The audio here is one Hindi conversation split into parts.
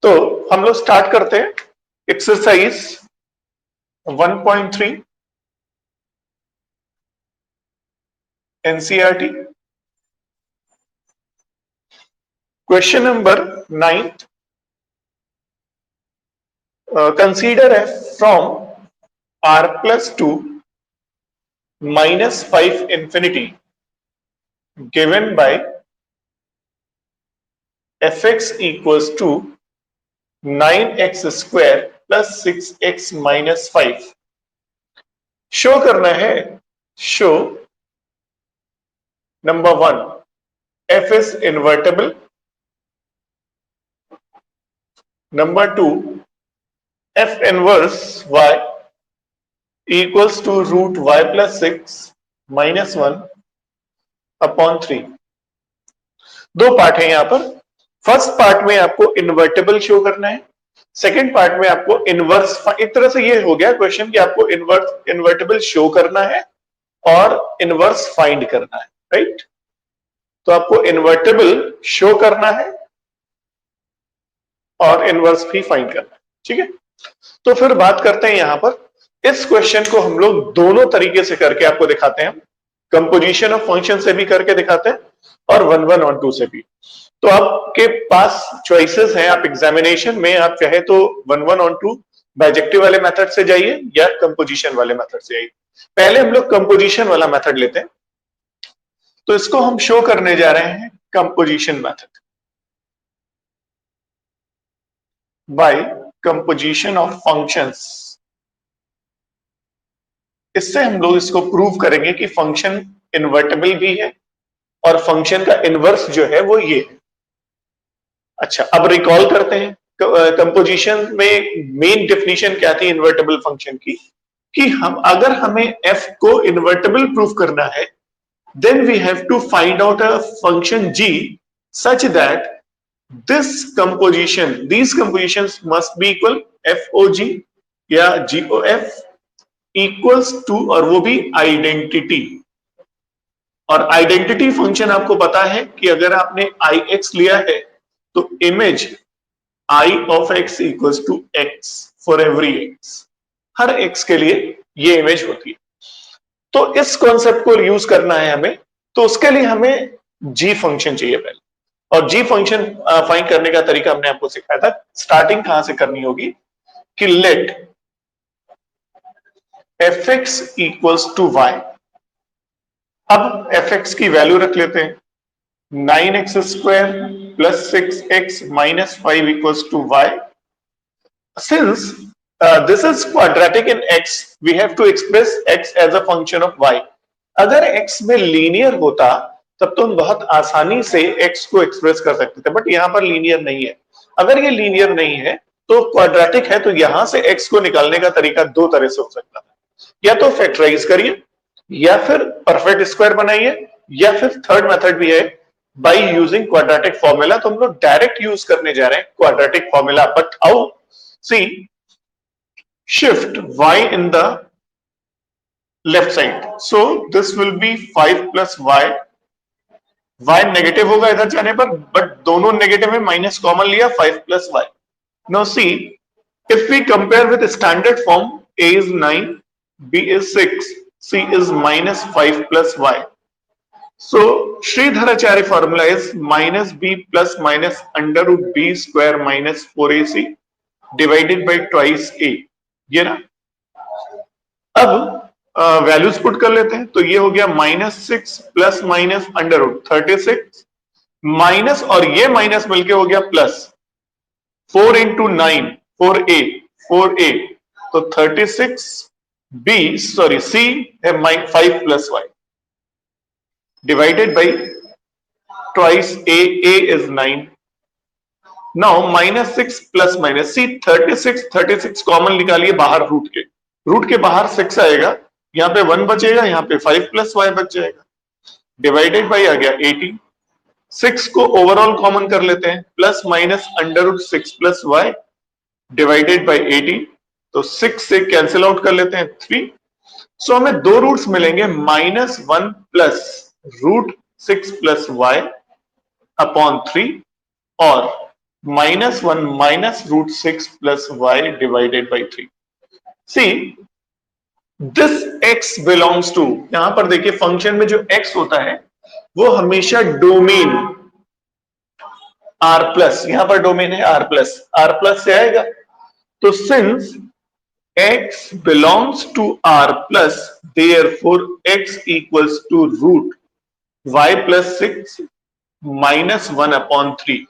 तो हम लोग स्टार्ट करते हैं exercise 1.3 NCERT question number 9 consider f from r+2 -5 infinity given by fx equals to 9x square plus 6x minus 5 show करना है। Show number 1 f is invertible, number 2 f inverse y equals to root y plus 6 minus 1 upon 3। दो पार्ट है यहां पर। फर्स्ट पार्ट में आपको इन्वर्टेबल शो करना है, सेकंड पार्ट में आपको इनवर्स। एक तरह से ये हो गया क्वेश्चन कि आपको इन्वर्टेबल शो करना है और इनवर्स फाइंड करना है, राइट। तो आपको इन्वर्टेबल शो करना है और इनवर्स भी फाइंड करना है, ठीक है। तो फिर बात करते हैं यहां पर। इस क्वेश्चन को हम लोग दोनों तरीके से करके आपको दिखाते हैं। कंपोजिशन ऑफ फंक्शन से भी करके दिखाते हैं और 1 1 और 2 से भी। तो आपके पास चॉइसेस हैं। आप एग्जामिनेशन में आप चाहे तो 1 1 और 2 बाइजेक्टिव वाले मेथड से जाइए या कंपोजिशन वाले मेथड से जाइए। पहले हम लोग कंपोजिशन वाला मेथड लेते हैं। तो इसको हम शो करने जा रहे हैं composition method by composition of functions. इससे हम लोग इसको प्रूव करेंगे कि फंक्शन इन्वर्टेबल भी है और फंक्शन का इनवर्स जो है वो ये है। अच्छा, अब रिकॉल करते हैं कंपोजिशन में मेन डेफिनेशन क्या थी इन्वर्टेबल फंक्शन की, कि हम अगर हमें f को इन्वर्टेबल प्रूव करना है then we have to find out a function g such that this composition these compositions must be equal fog या gof इक्वल्स टू, और वो भी आइडेंटिटी। और आइडेंटिटी फंक्शन आपको पता है कि अगर आपने ix लिया है तो image i of x equals to x for every x। हर x के लिए ये इमेज होती है। तो इस कॉन्सेप्ट को यूज करना है हमें। तो उसके लिए हमें g फंक्शन चाहिए पहले, और g फंक्शन फाइंड करने का तरीका हमने आपको सिखाया था। स्टार्टिंग कहां से करनी होगी कि let fx equals to y। अब fx की वैल्यू रख लेते हैं 9x square plus 6x minus 5 equals to y. Since this is quadratic in x, we have to express x as a function of y. अगर x में लीनियर होता तब तो हम बहुत आसानी से x को एक्सप्रेस कर सकते थे, बट यहां पर लीनियर नहीं है। अगर ये लीनियर नहीं है तो क्वाड्रेटिक है, तो यहां से x को निकालने का तरीका दो तरह से हो सकता है। या तो फैक्टराइज करिए, या फिर परफेक्ट स्क्वायर बनाइए, या फिर थर्ड मेथड भी है बाय यूजिंग क्वाड्रेटिक फॉर्मूला। तो हम लोग डायरेक्ट यूज करने जा रहे हैं quadratic formula. But how? See, shift y in the left side, so this will be 5 plus y। y negative होगा इधर जाने पर, बट दोनों नेगेटिव है, माइनस कॉमन लिया, 5 plus y। Now see, if we compare with standard form, a is 9, b is 6, c is minus 5 plus y. So Sridharacharya formula is minus b plus minus under root b square minus 4ac divided by twice a। ये ना, अब वैल्यूज पुट कर लेते हैं। तो ये हो गया -6 plus minus under root 36 minus, और ये माइनस मिलके हो गया प्लस 4 इंटू 9 4a तो 36 b सॉरी c है 5 plus y divided by twice a is 9। now -6 plus minus, see 36 common निकालिए बाहर, रूट के बाहर 6 आएगा, यहाँ पे 1 बचेगा, यहाँ पे 5 प्लस y बच जाएगा, डिवाइडेड बाई आ गया 80। 6 को ओवरऑल कॉमन कर लेते हैं, plus minus under root 6 plus y divided by 80। तो 6 से कैंसिल आउट कर लेते हैं 3। सो हमें दो रूट्स मिलेंगे, -1 plus root 6 plus y upon 3 और -1 minus √6 plus Y divided by 3। See this x belongs to, यहां पर देखिए फंक्शन में जो x होता है वो हमेशा डोमेन r प्लस, यहां पर डोमेन है r प्लस से आएगा। तो since x belongs to r plus, therefore x equals to root y plus 6 minus 1 upon 3।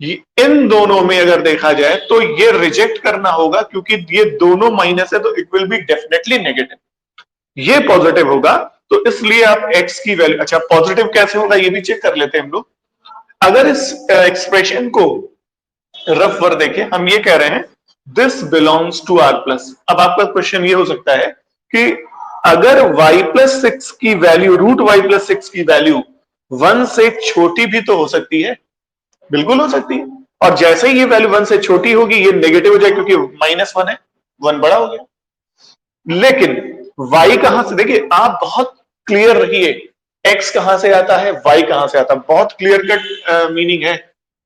इन दोनों में अगर देखा जाए तो ये रिजेक्ट करना होगा क्योंकि ये दोनों माइनस है, तो it will be definitely negative. ये पॉजिटिव होगा, तो इसलिए आप x की वैल्यू, अच्छा पॉजिटिव कैसे होगा ये भी चेक कर लेते हैं हम लोग। अगर इस एक्सप्रेशन को रफ वर्ड देखें, हम ये कह रहे हैं this belongs to R plus. अब आपका क्वेश्चन ये हो सकता है कि अगर y प्लस 6 की वैल्यू, रूट y प्लस 6 की वैल्यू 1 से छोटी भी तो हो सकती है, बिल्कुल हो सकती है। और जैसे ही ये वैल्यू 1 से छोटी होगी ये नेगेटिव हो जाए क्योंकि -1 है, 1 बड़ा हो गया। लेकिन y कहां से, देखिए आप बहुत क्लियर रहिए, x कहां से आता है, y कहां से आता है, बहुत क्लियर कट मीनिंग है।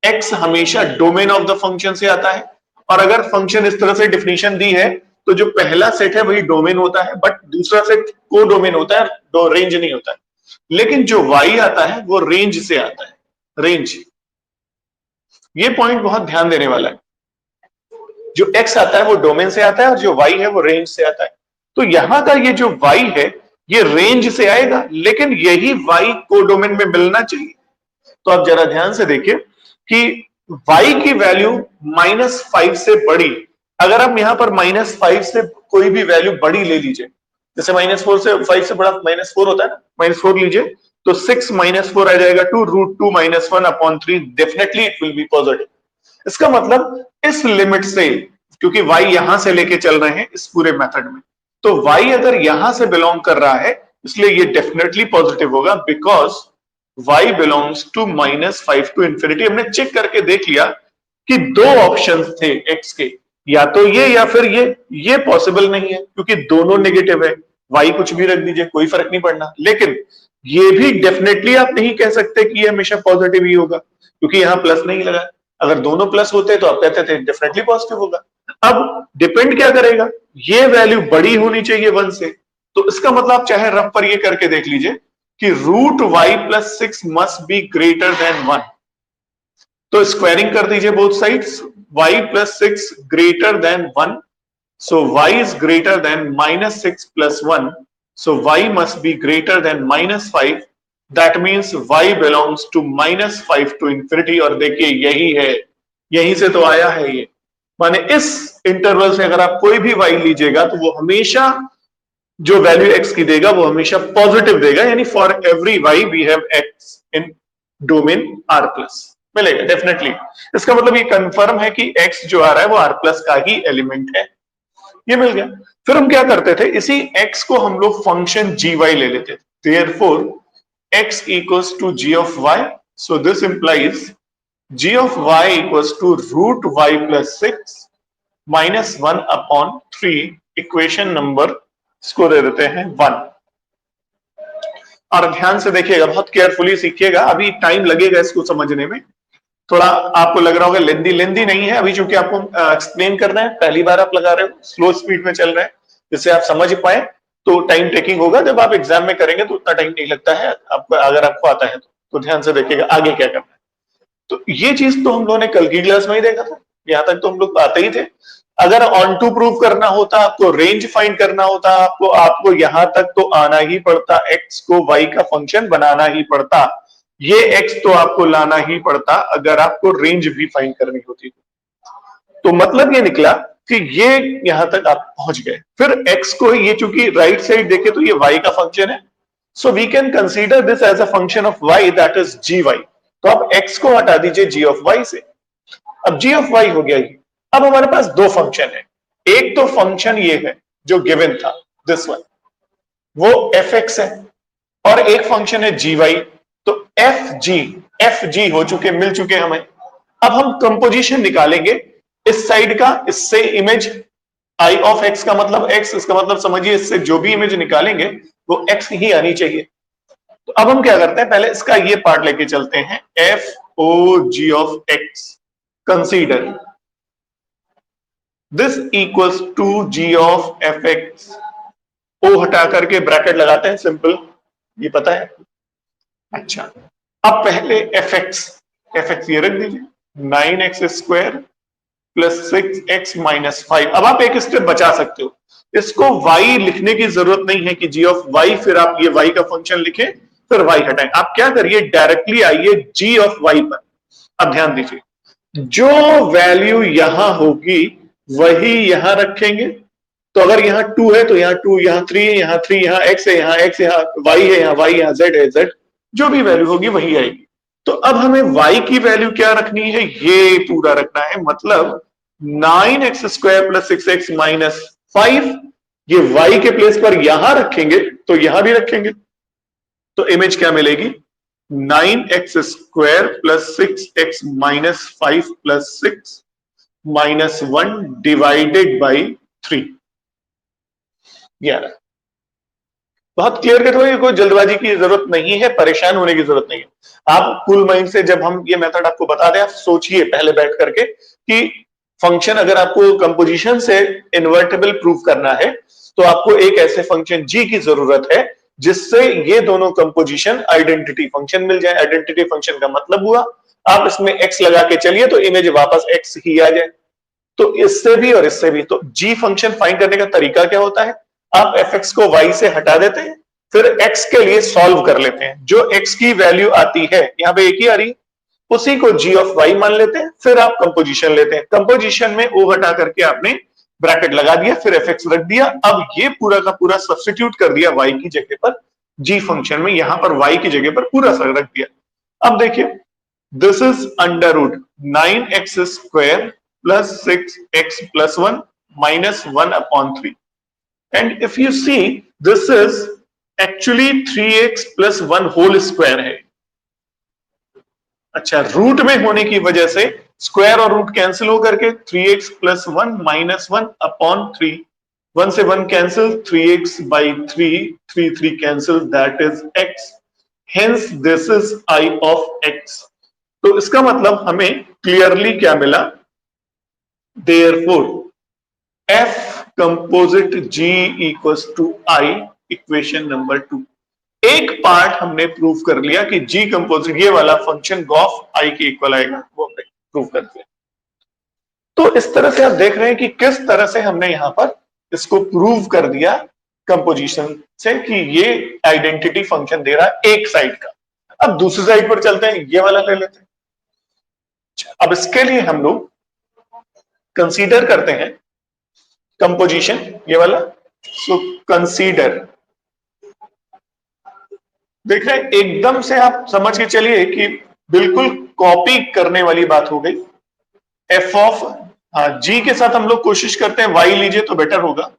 x हमेशा डोमेन ऑफ द फंक्शन से आता है, और अगर फंक्शन इस तरह से डिफिनीशन दी है तो जो पहला सेट है वही डोमेन होता है, बट दूसरा सेट को डोमेन होता है, रेंज नहीं होता है। लेकिन जो y आता है वो रेंज से आता है, रेंज। ये पॉइंट बहुत ध्यान देने वाला है। जो x आता है वो डोमेन से आता है और जो y है वो रेंज से आता है। तो यहां का ये जो y है ये रेंज से आएगा, लेकिन यही y को डोमेन में मिलना चाहिए। तो आप जरा ध्यान से देखिए कि y की वैल्यू -5 से बड़ी, अगर आप यहां पर -5 से कोई भी वैल्यू बड़ी ले लीजिए, जैसे -4 से 5 से बड़ा -4 होता है ना, -4 लीजिए तो 6 -4 आ जाएगा to √2 -1 upon 3, definitely it will be positive. इसका मतलब इस लिमिट से, क्योंकि y यहां से लेके चल रहे हैं इस पूरे मेथड में, तो y अगर यहां से बिलोंग कर रहा है इसलिए ये डेफिनेटली पॉजिटिव होगा, because y belongs to -5 to infinity. हमने चेक करके देख लिया कि दो ऑप्शंस थे x के, या तो ये या फिर ये पॉसिबल नहीं है क्योंकि दोनों नेगेटिव है। y कुछ भी रख दीजिए, कोई फर्क नहीं पड़ना। लेकिन ये भी डेफिनेटली आप नहीं कह सकते कि ये हमेशा पॉजिटिव ही होगा क्योंकि यहां प्लस नहीं लगा। अगर दोनों प्लस होते तो आप कहते थे डेफिनेटली पॉजिटिव होगा। अब डिपेंड क्या करेगा, ये वैल्यू बड़ी होनी चाहिए 1 से, तो इसका मतलब आप चाहे रफ पर ये करके देख लीजिए कि root y plus 6 must be greater than 1। तो स्क्वायरिंग कर दीजिए both sides, y plus 6 greater than 1, so y is greater than -6 plus 1, so y must be greater than -5, that means y belongs to -5 to infinity। और देखिए यही है, यहीं से तो आया है ये, माने इस इंटरवल से अगर आप कोई भी y लीजिएगा तो वो हमेशा जो वैल्यू x की देगा वो हमेशा पॉजिटिव देगा, यानी for every y we have x in domain r plus मिलेगा डेफिनेटली। इसका मतलब ये कंफर्म है कि x जो आ रहा है वो r प्लस का ही एलिमेंट है, ये मिल गया। फिर हम क्या करते थे, इसी x को हम लोग फंक्शन gy ले लेते थे। Therefore x equals to g of y, so this implies g of y equals to root y plus 6 minus 1 upon 3, equation number इसको दे देते हैं 1। और ध्यान से देखिएगा, बहुत केयरफुली सीखिएगा, अभी टाइम लगेगा इसको समझने में, थोड़ा आपको लग रहा होगा लेंदी नहीं है, अभी चूंकि आपको एक्सप्लेन करना है, पहली बार आप लगा रहे हो, स्लो स्पीड में चल रहे हैं, जिससे आप समझ पाए तो टाइम टेकिंग होगा। जब आप एग्जाम में करेंगे तो उतना टाइम नहीं लगता है आपको, अगर आपको आता है तो ध्यान से देखिएगा आगे क्या करना है। तो ये चीज तो हम लोगों ने कल की क्लास में ही देखा था, यहां तक तो हम लोग आते ही थे। अगर ऑन टू प्रूव करना होता, आपको रेंज फाइंड करना होता, आपको यहां तक तो आना ही पड़ता, एक्स को वाई का फंक्शन बनाना ही पड़ता, ये x तो आपको लाना ही पड़ता अगर आपको रेंज भी फाइंड करनी होती। तो मतलब ये निकला कि ये यहां तक आप पहुंच गए। फिर x को, ये चूंकि राइट साइड देखे तो ये y का फंक्शन है, so we can consider this as a function of y, that is gy। तो आप x को हटा दीजिए g ऑफ y से, अब g ऑफ y हो गया ये। अब हमारे पास दो फंक्शन है, एक तो फंक्शन ये है जो गिवन था दिस वन, वो fx है, और एक फंक्शन है gy। तो एफ जी हो चुके, मिल चुके हमें। अब हम कंपोजिशन निकालेंगे इस साइड का, इससे इमेज आई ऑफ एक्स का मतलब एक्स, इसका मतलब समझिए इससे जो भी इमेज निकालेंगे वो एक्स ही आनी चाहिए। तो अब हम क्या करते हैं, पहले इसका ये पार्ट लेके चलते हैं, F O G of X. Consider this equals to G of F X. O हटा करके ब्रैकेट लगाते हैं, सिंपल, ये पता है। अच्छा, अब पहले एफ एक्स ये रख दीजिए 9x² प्लस 6x माइनस 5। अब आप एक स्टेप बचा सकते हो, इसको y लिखने की जरूरत नहीं है कि g ऑफ y, फिर आप ये y का फंक्शन लिखें फिर y हटाएं। आप क्या करिए, डायरेक्टली आइए g ऑफ y पर। अब ध्यान दीजिए, जो वैल्यू यहां होगी वही यहां रखेंगे। तो अगर यहाँ 2 है तो यहाँ 2, यहाँ 3 है, यहाँ 3, यहाँ x है, यहाँ x, यहाँ y है, यहाँ y, यहाँ z है, z, जो भी वैल्यू होगी वही आएगी। तो अब हमें y की वैल्यू क्या रखनी है, ये पूरा रखना है। मतलब 9x² प्लस 6x माइनस 5, ये y के प्लेस पर यहां रखेंगे तो यहां भी रखेंगे, तो इमेज क्या मिलेगी, 9x² plus 6x minus 5 plus 6 minus 1 divided by 3। 11। बहुत क्लियर कट हो, कोई जल्दबाजी की जरूरत नहीं है, परेशान होने की जरूरत नहीं है। आप कूल माइंड से, जब हम ये मेथड आपको बता दें, आप सोचिए पहले बैठ करके कि फंक्शन अगर आपको कंपोजिशन से इन्वर्टेबल प्रूव करना है तो आपको एक ऐसे फंक्शन g की जरूरत है जिससे ये दोनों कंपोजिशन आइडेंटिटी फंक्शन मिल जाए। आइडेंटिटी फंक्शन का मतलब हुआ आप इसमें x लगा के चलिए तो इमेज वापस x ही आ जाए। तो इससे भी और इससे भी, तो g फंक्शन फाइंड करने का तरीका क्या होता है, आप fx को y से हटा देते हैं, फिर x के लिए सॉल्व कर लेते हैं। जो x की वैल्यू आती है, यहां पे एक ही आ रही है, उसी को g ऑफ y मान लेते हैं, फिर आप कंपोजिशन लेते हैं। कंपोजिशन में o हटा करके आपने ब्रैकेट लगा दिया, फिर fx रख दिया। अब ये पूरा का पूरा सब्स्टिट्यूट कर दिया y की जगह पर g फंक्शन में, यहां पर y की जगह पर पूरा सा रख दिया। अब देखिए, this is under root 9x² plus 6x plus 1 minus 1/3। And if you see, this is actually 3x plus 1 whole square है। अच्छा, रूट में होने की वजह से स्क्वायर और रूट कैंसिल हो करके 3x plus 1 minus 1/3, 1 से 1 cancel, 3x by 3, 3 cancel, that is x, hence this is I of x। तो इसका मतलब हमें क्लियरली क्या मिला, therefore f composite g equals to I, equation number 2। एक पार्ट हमने प्रूव कर लिया कि g कंपोजिट, ये वाला फंक्शन गॉफ I के इक्वल आएगा, वो हमने प्रूव कर दिया। तो इस तरह से आप देख रहे हैं कि किस तरह से हमने यहां पर इसको प्रूव कर दिया कंपोजिशन से कि ये आइडेंटिटी फंक्शन दे रहा है एक साइड का। अब दूसरी साइड पर चलते हैं, ये वाला ले लेते हैं। अब इसके लिए हम लोग कंसीडर करते हैं कंपोजिशन, ये वाला। सो कंसीडर, देख रहे हैं, एकदम से आप समझ के चलिए कि बिल्कुल कॉपी करने वाली बात हो गई। एफ ऑफ जी के साथ हम लोग कोशिश करते हैं वाई लीजिए तो बेटर होगा,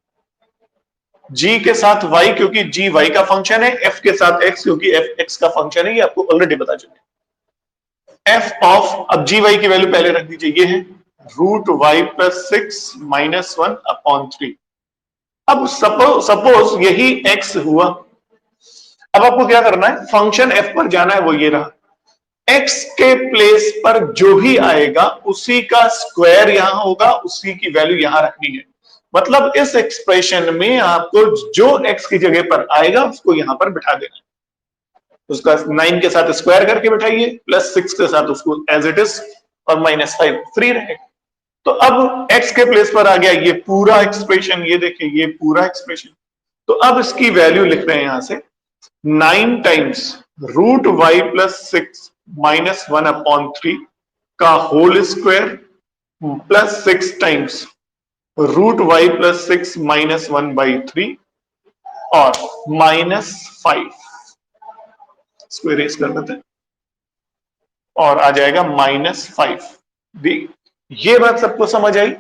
जी के साथ वाई क्योंकि जी वाई का फंक्शन है, एफ के साथ एक्स क्योंकि एफ एक्स का फंक्शन है, ये आपको ऑलरेडी पता चले। एफ ऑफ, अब जी वाई की वैल्यू पहले रख दीजिए, ये है रूट वाई प्लस 6 माइनस 1/3। अब सपोज यही x हुआ, अब आपको क्या करना है, फंक्शन f पर जाना है, वो ये रहा। x के प्लेस पर जो भी आएगा उसी का स्क्वायर यहां होगा, उसी की वैल्यू यहां रखनी है। मतलब इस एक्सप्रेशन में आपको जो x की जगह पर आएगा उसको यहां पर बिठा देना है। उसका 9 के साथ स्क्वायर करके बिठाइए, प्लस 6 के साथ उसको एज इट इज, और -5 फ्री रहेगा। तो अब x के प्लेस पर आ गया ये पूरा एक्सप्रेशन, ये देखिए ये पूरा एक्सप्रेशन। तो अब इसकी वैल्यू लिख रहे हैं यहां से 9 times root Y plus 6 minus 1/3 का whole square plus 6 times root Y plus 6 minus 1/3 और -5, इसको इरेज कर देते हैं और आ जाएगा -5। ये बात सबको समझ आई।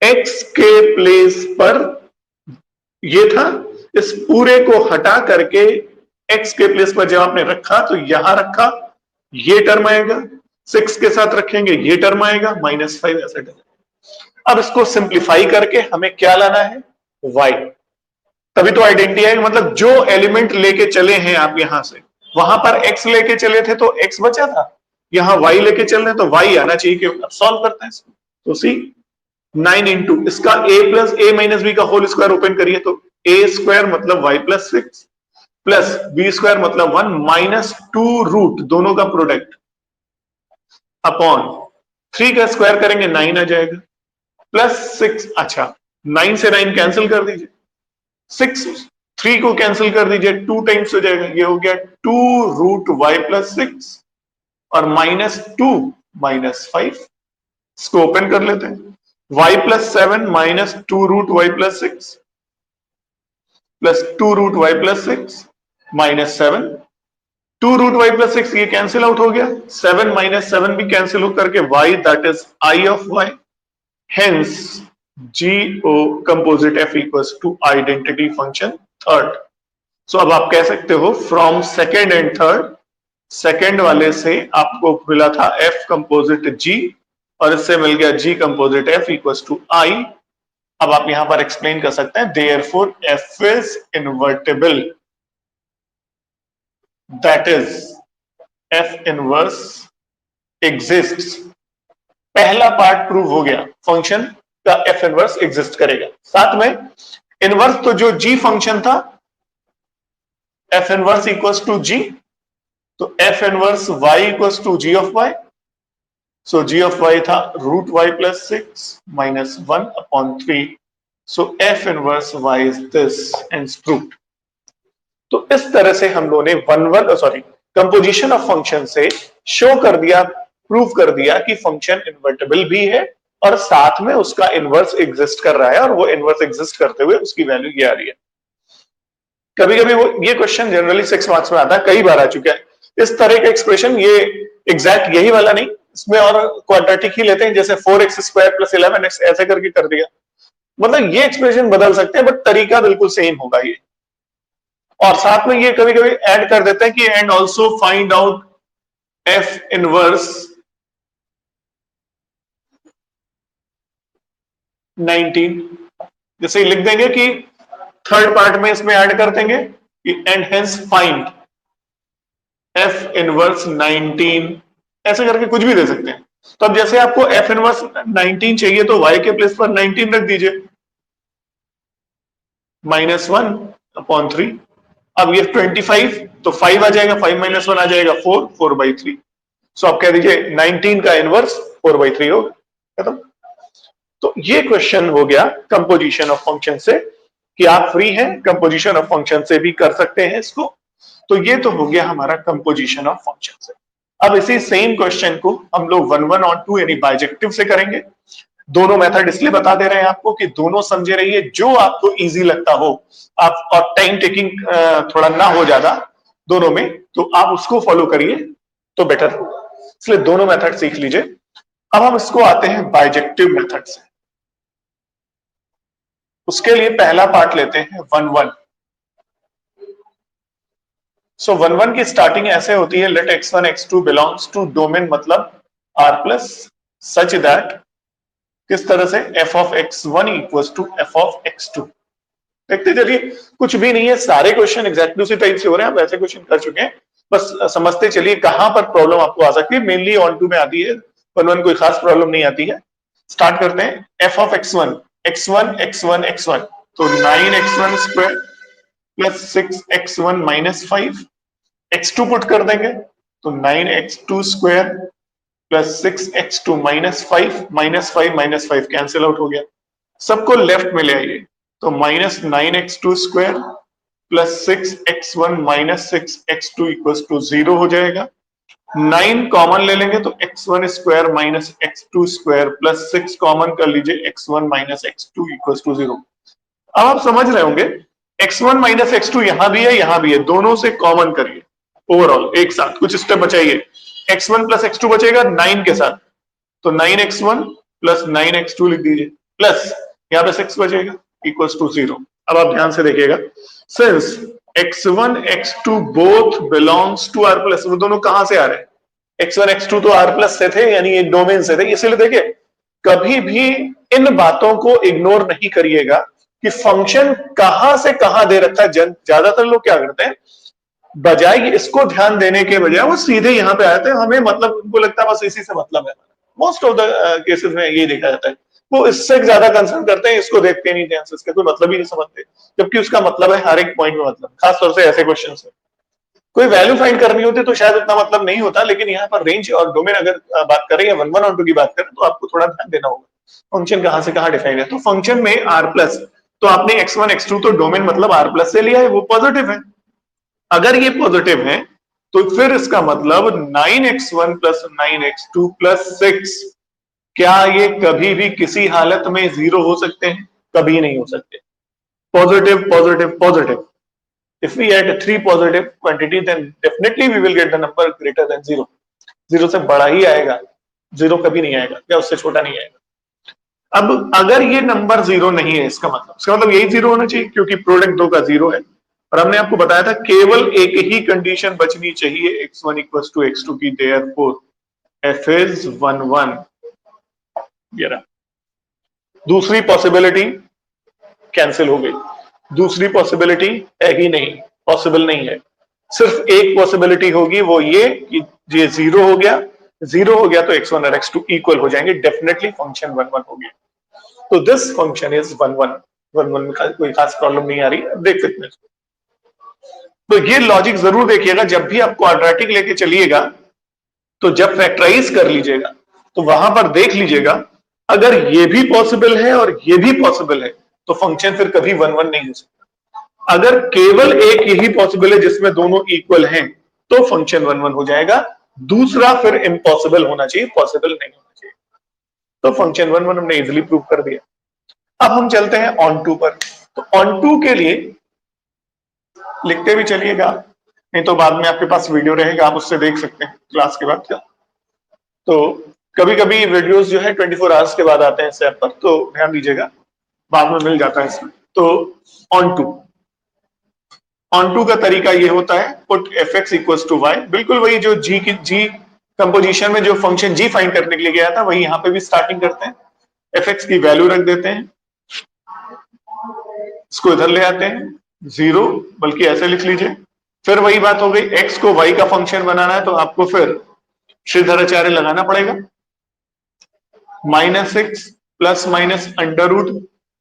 x के प्लेस पर ये था, इस पूरे को हटा करके x के प्लेस पर जब आपने रखा तो यहां रखा, ये टर्म आएगा, 6 के साथ रखेंगे ये टर्म आएगा, -5 ऐसा टर्म। अब इसको सिंप्लीफाई करके हमें क्या लाना है, y, तभी तो आइडेंटिटी आएगा। मतलब जो एलिमेंट लेके चले हैं आप यहां से, वहां पर x लेके चले थे तो x बचा था, यहां y लेके चल रहे हैं तो y आना चाहिए, कि अब सॉल्व करते हैं इसको। तो सी 9 इंटू इसका a plus a minus b का होल स्क्वायर ओपन करिए, तो a स्क्वायर मतलब y plus 6 plus b square मतलब 1 माइनस 2 रूट दोनों का प्रोडक्ट अपॉन 3 का स्क्वायर करेंगे 9 आ जाएगा, प्लस 6, अच्छा 9 से 9 कैंसिल कर दीजिए, 6 3 को कैंसिल कर दीजिए, 2 टाइम्स हो जाएगा, ये हो गया 2 रूट y प्लस 6 और माइनस 2 माइनस 5। इसको ओपन कर लेते हैं, y plus 7 minus 2 root y plus 6 plus 2 root y plus 6 minus 7, 2 root y plus 6 ये कैंसिल आउट हो गया, 7 माइनस 7 भी कैंसिल हो करके y that is I of y, hence GO composite f equals to identity function third। सो अब आप कह सकते हो from second and third, second वाले से आपको मिला था f कंपोजिट G और इससे मिल गया G composite f equals to I। अब आप यहां पर एक्सप्लेन कर सकते हैं therefore f is invertible, that is f inverse exists। पहला पार्ट प्रूव हो गया, फंक्शन का एफ इनवर्स एग्जिस्ट करेगा। साथ में इनवर्स तो जो जी फंक्शन था F inverse equals to G, तो F inverse Y equals to G of Y, so G of Y था root Y plus 6 minus 1 upon 3, so F inverse Y is this and proved. तो इस तरह से हम लोगों ने कंपोजिशन ऑफ फंक्शन से शो कर दिया, प्रूव कर दिया कि फंक्शन इन्वर्टिबल भी है और साथ में उसका इनवर्स एग्जिस्ट कर रहा है, और वो इनवर्स एग्जिस्ट करते हुए उसकी वैल्यू ये आ रही है। कभी कभी वो ये क्वेश्चन जनरली 6 मार्क्स में आता है, कई बार आ चुका है इस तरह का एक्सप्रेशन, ये एग्जैक्ट यही वाला नहीं, इसमें और क्वाड्रेटिक ही लेते हैं, जैसे 4x स्क्वायर प्लस 11x ऐसे करके कर दिया, मतलब ये एक्सप्रेशन बदल सकते हैं बट तरीका बिल्कुल सेम होगा ये। और साथ में ये कभी कभी ऐड कर देते हैं कि and also find out F inverse 19, जैसे लिख देंगे कि थर्ड पार्ट में इसमें ऐड कर देंगे and hence find F inverse 19, ऐसे करके कुछ भी दे सकते हैं। तो अब जैसे आपको एफ इनवर्स 19 चाहिए तो y के प्लेस पर 19 रख दीजिए, -1 अपॉन 3, अब ये 25 तो 5 आ जाएगा, 5 माइनस 1 आ जाएगा 4, 4/3, सो आप कह दीजिए 19 का इनवर्स 4/3 होगा, खत्म। तो ये क्वेश्चन हो गया कंपोजिशन ऑफ फंक्शन से, कि आप फ्री हैं कंपोजिशन ऑफ फंक्शन से भी कर सकते हैं इसको। तो ये तो हो गया हमारा कंपोजिशन ऑफ फंक्शन से। अब इसी सेम क्वेश्चन को हम लोग 1 1 और 2 यानी बाइजेक्टिव से करेंगे। दोनों मेथड इसलिए बता दे रहे हैं आपको कि दोनों समझे रहिए, जो आपको इजी लगता हो आप, और टाइम टेकिंग थोड़ा ना हो ज्यादा दोनों में, तो आप उसको फॉलो करिए तो बेटर होगा, इसलिए दोनों मेथड सीख लीजिए। अब हम इसको आते हैं बाइजेक्टिव मेथड से। उसके लिए पहला पार्ट लेते हैं 1 1। सो 1 1 की स्टार्टिंग ऐसे होती है, let x1 x2 belongs to domain मतलब r प्लस सच दैट, किस तरह से f of x1 equals to f of x2। देखते चलिए, कुछ भी नहीं है, सारे क्वेश्चन एग्जैक्टली उसी टाइप से हो रहे हैं, आप ऐसे क्वेश्चन कर चुके हैं, बस समझते चलिए कहां पर प्रॉब्लम आपको आ सकती है। मेनली ऑन टू में आती है, 1 1 कोई खास प्रॉब्लम नहीं आती है। स्टार्ट करते हैं, f of x1 x1 x1 x1, तो 9x1 square plus 6x1 minus 5, x2 put कर देंगे तो 9x2 square plus 6x2 minus 5 minus 5 cancel out हो गया, सबको लेफ्ट में ले आइए, तो minus 9x2 square plus 6x1 minus 6x2 equals to 0 हो जाएगा। 9 कॉमन ले लेंगे तो x1 square minus x2 square plus 6 common कर लीजिए, x1 minus x2 equals to 0। अब आप समझ रहे होंगे x1 माइनस x2 यहां भी है, यहां भी है, दोनों से कॉमन करिए ओवरऑल एक साथ, कुछ स्टेप बचाइए, x1 प्लस x2 बचेगा 9 के साथ, तो 9x1 प्लस 9x2 लिख दीजिए, प्लस यहां पे 6 बचेगा इक्वल्स टू 0। अब आप ध्यान से देखिएगा, since x1 x2 both belongs to r plus, वो दोनों कहां से आ रहे हैं, x1 x2 तो r प्लस से थे, यानी एक डोमेन से थे, इसलिए देखिए कभी भी इन बातों को इग्नोर नहीं करिएगा कि फंक्शन कहां से कहां दे रखा है। ज्यादातर लोग क्या करते हैं, बजाय इसको ध्यान देने के बजाय वो सीधे यहाँ पे आते हैं, हमें मतलब उनको लगता है बस इसी से मतलब है। मोस्ट ऑफ द केसेस में ये देखा जाता है, वो इससे ज्यादा कंसर्न करते हैं, इसको देखते नहीं ध्यान से, इसका कोई मतलब ही नहीं समझते, जबकि उसका मतलब है हर एक पॉइंट में मतलब, खासतौर से ऐसे क्वेश्चन से। कोई वैल्यू फाइंड करनी होती तो शायद उतना मतलब नहीं होता, लेकिन यहाँ पर रेंज और डोमेन अगर बात करें या 1 1 और 2 की बात करें तो आपको थोड़ा ध्यान देना होगा फंक्शन कहां से कहां डिफाइन है। तो फंक्शन में r प्लस, तो आपने x1 x2 तो डोमेन मतलब r प्लस से लिया है, वो पॉजिटिव है। अगर ये पॉजिटिव है तो फिर इसका मतलब 9x1 प्लस 9x2 प्लस 6, क्या ये कभी भी किसी हालत में जीरो हो सकते हैं? कभी नहीं हो सकते। Positive positive positive, if we add 3 positive quantity then definitely we will get the number greater than 0. 0 से बड़ा ही आएगा, 0 कभी नहीं आएगा या उससे छोटा नहीं आएगा। अब अगर ये नंबर 0 नहीं है, इसका मतलब यही 0 होना चाहिए, क्योंकि प्रोडक्ट 2 का 0 है। और हमने आपको बताया था केवल एक ही कंडीशन बचनी चाहिए x1 इक्वल टू x2 की, देयरफॉर f is 1 1। ये रहा, दूसरी पॉसिबिलिटी कैंसिल हो गई, दूसरी पॉसिबिलिटी है ही नहीं, पॉसिबल नहीं है। सिर्फ एक पॉसिबिलिटी होगी, वो ये कि ये 0 हो गया, 0 हो गया तो x1 और x2 इक्वल हो जाएंगे, डेफिनेटली फंक्शन 1 1 हो गया। तो दिस फंक्शन इज 1 1। 1 1 में कोई खास प्रॉब्लम नहीं आ रही, देख सकते हैं। तो ये लॉजिक जरूर देखिएगा, जब भी आप क्वाड्रेटिक लेके चलिएगा तो जब फैक्टराइज कर लीजिएगा तो वहां पर देख लीजिएगा, अगर ये भी पॉसिबल है और ये भी पॉसिबल है तो फंक्शन फिर कभी 1 1 नहीं हो सकता। अगर केवल एक यही पॉसिबल है जिसमें दोनों इक्वल हैं तो फंक्शन 1 1 हो जाएगा, दूसरा फिर इम्पॉसिबल होना चाहिए, पॉसिबल नहीं होना चाहिए। तो फंक्शन 1 1 हमने इजिली प्रूव कर दिया। अब हम चलते हैं ऑन टू पर। तो ऑन टू के लिए लिखते भी चलिएगा, नहीं तो बाद में आपके पास वीडियो रहेगा, आप उससे देख सकते हैं क्लास के बाद। तो कभी कभी वीडियोस जो है 24 आवर्स के बाद आते हैं इस ऐप पर, तो ध्यान दीजिएगा, बाद में मिल जाता है इसमें। तो ऑन टू का तरीका ये होता है, put fx equals to y, बिल्कुल वही जो g कंपोजिशन में जो फंक्शन g फाइंड करने के लिए गया था, वही यहाँ पे भी स्टार्टिंग करते हैं। fx की वैल्यू रख देते हैं, इसको इधर ले आते हैं 0, बल्कि ऐसे लिख लीजिए। फिर वही बात हो गई, x को y का फंक्शन बनाना है तो आपको फिर श्रीधराचार्य लगाना पड़ेगा। -6 plus minus under root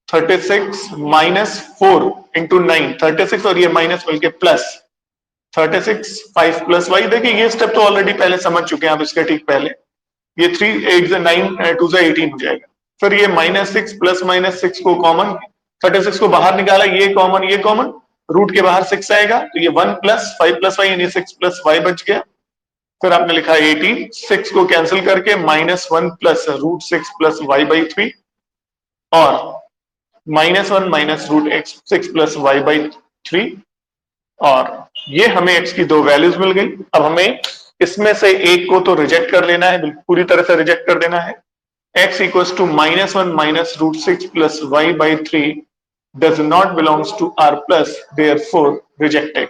36 minus 4 into 9, 36 और ये माइनस मिलके प्लस 36 5 प्लस वाई। देखिए ये स्टेप तो ऑलरेडी पहले समझ चुके हैं आप, इसके ठीक पहले ये 3 8 9 2 18 हो जाएगा। फिर ये -6 प्लस -6 को कॉमन, 36 को बाहर निकाला, ये कॉमन, रूट के बाहर 6 आएगा तो ये 1 प्लस 5 प्लस वाई यानी 6 प्लस वाई बच गया। फिर आपने लिखा 18, 6 को कैंसिल करके -1 प्लस √6 प्लस वाई बाई 3 और -1 माइनस √6 प्लस वाई बाई 3, और ये हमें x की दो वैल्यूज मिल गई। अब हमें इसमें से एक को तो रिजेक्ट कर लेना है, पूरी तरह से रिजेक्ट कर देना है। x equals to -1 minus √6 plus y by 3 does not belongs to r plus, therefore rejected.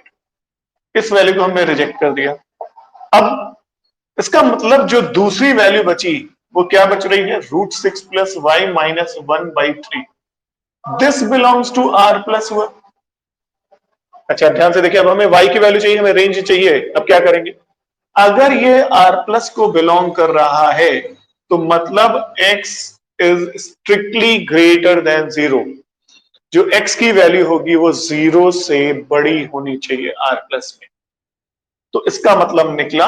इस वैल्यू को हमने रिजेक्ट कर दिया। अब इसका मतलब जो दूसरी वैल्यू बची वो क्या बच रही है, √6 plus y minus 1 by 3, this belongs to r plus 1। अच्छा ध्यान से देखिए, अब हमें y की वैल्यू चाहिए, हमें रेंज चाहिए। अब क्या करेंगे, अगर ये r प्लस को बिलोंग कर रहा है तो मतलब x is strictly greater than 0। जो x की वैल्यू होगी वो 0 से बड़ी होनी चाहिए r प्लस में। तो इसका मतलब निकला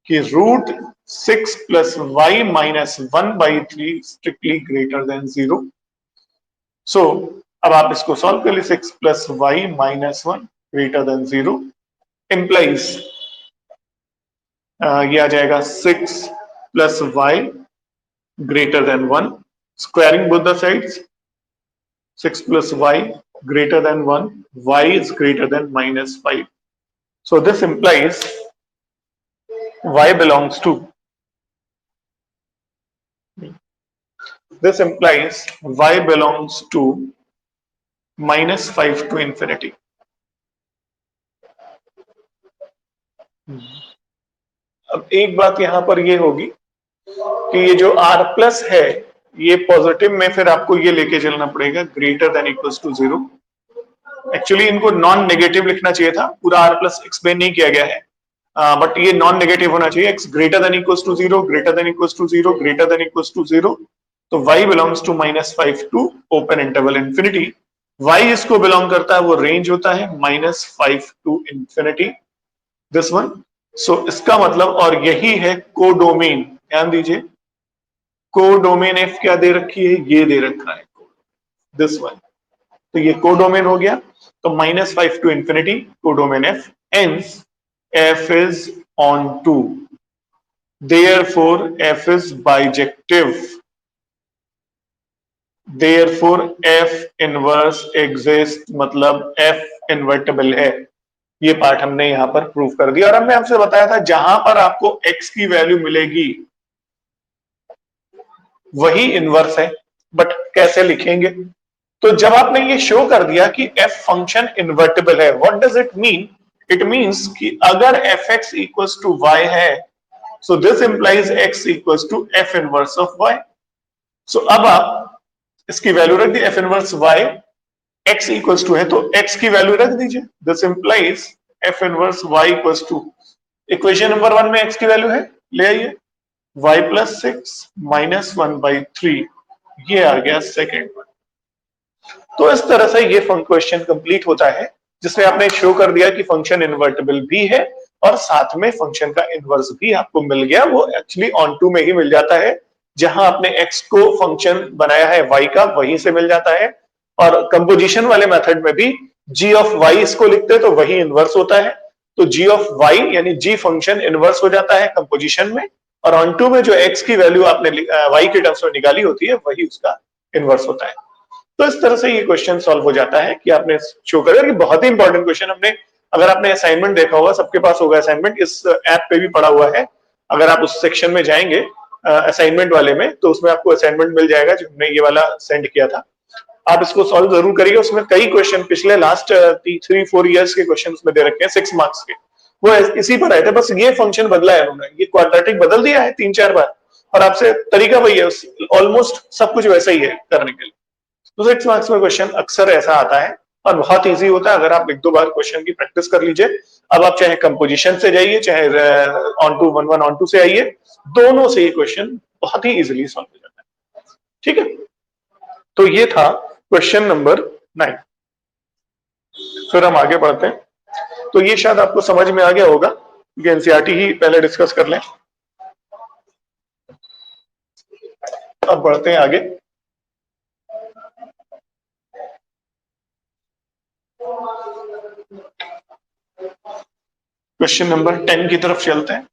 कि √6 plus y minus 1 by 3 strictly greater than 0। So अब आप इसको सॉल्व कर लीजिए, 6 plus y minus 1 greater than 0 implies ये आ जाएगा 6 plus y greater than 1, squaring both the sides, 6 plus y greater than 1, y is greater than -5. So this implies y belongs to, this implies y belongs to -5 to infinity. अब एक बात यहां पर ये होगी कि ये जो r प्लस है ये पॉजिटिव में फिर आपको ये लेके चलना पड़ेगा greater than equals to 0, actually इनको नॉन नेगेटिव लिखना चाहिए था, पूरा आर प्लस एक्सप्लेन नहीं किया गया है, बट ये नॉन नेगेटिव होना चाहिए। X greater than equals to 0, greater than equals to 0, greater than equals to 0, तो y belongs to -5 to open interval infinity. y इसको बिलोंग करता है, वो रेंज होता है -5 to infinity, this one. So इसका मतलब, और यही है कोडोमेन, ध्यान दीजिए, कोडोमेन f क्या दे रखी है, ये दे रखा है दिस वन, तो ये कोडोमेन हो गया। तो -5 to infinity codomain f, hence f is onto, therefore f is bijective, therefore f inverse exists, मतलब f इन्वर्टिबल है। ये पार्ट हमने यहां पर प्रूव कर दिया। और हमने आपसे बताया था जहां पर आपको x की वैल्यू मिलेगी वही इनवर्स है, बट कैसे लिखेंगे? तो जब आपने ये शो कर दिया कि f फंक्शन इन्वर्टिबल है, what does it mean? It means कि अगर fx इक्वल्स टू y है, so this implies x equals to f inverse of y। So अब आप इसकी वैल्यू रख दी, f inverse y, x equals to है तो x की वैल्यू रख दीजिए, this implies f inverse y equals to, equation number 1 में x की वैल्यू है, ले आइए, y प्लस 6 माइनस 1/3, ये आ गया सेकेंड वन। तो इस तरह से ये क्वेश्चन कंप्लीट होता है, जिसमें आपने शो कर दिया कि फंक्शन इन्वर्टिबल भी है और साथ में फंक्शन का इनवर्स भी आपको मिल गया। वो एक्चुअली ऑन टू में ही मिल जाता है, जहां आपने x को फंक्शन बनाया है y का, वहीं से मिल जाता है। और कंपोजिशन वाले मेथड में भी g ऑफ y इसको लिखते हैं तो वही इनवर्स होता है, तो g ऑफ y यानी g फंक्शन इनवर्स हो जाता है कंपोजिशन में, और ऑन टू में जो x की वैल्यू आपने y के टर्म्स में निकाली होती है वही उसका इनवर्स होता है। तो इस तरह से ये क्वेश्चन सॉल्व हो जाता है कि आपने शो करा कि बहुत ही इंपॉर्टेंट क्वेश्चन। हमने, अगर आपने असाइनमेंट देखा होगा, सबके पास होगा असाइनमेंट, इस ऐप पे भी पड़ा हुआ है, अगर आप उस सेक्शन में जाएंगे असाइनमेंट वाले में तो उसमें आपको असाइनमेंट मिल जाएगा जो हमने ये वाला सेंड किया था। आप इसको सॉल्व जरूर करिए, उसमें कई क्वेश्चन पिछले लास्ट 3-4 ईयर्स के क्वेश्चन उसमें दे रखे हैं 6 मार्क्स के, वो इसी पर आए थे, बस ये फंक्शन बदला है उन्होंने, ये क्वाड्रेटिक बदल दिया है 3-4 बार, और आपसे तरीका वही है, ऑलमोस्ट सब कुछ वैसा ही है करने के लिए। तो 6 मार्क्स में क्वेश्चन अक्सर ऐसा आता है और बहुत इजी होता है, अगर आप 1-2 बार क्वेश्चन की प्रैक्टिस कर लीजिए। अब आप चाहे कंपोजिशन से जाइए, चाहे ऑन टू 1-1 ऑन टू से आइए, दोनों से ये क्वेश्चन बहुत ही इजीली सॉल्व हो जाता है। ठीक है, तो ये था क्वेश्चन नंबर 9। फिर हम आगे बढ़ते हैं। तो ये शायद आपको समझ में आ गया होगा, क्योंकि एनसीईआरटी ही पहले डिस्कस कर लें। अब बढ़ते हैं आगे। क्वेश्चन नंबर 10 की तरफ चलते हैं।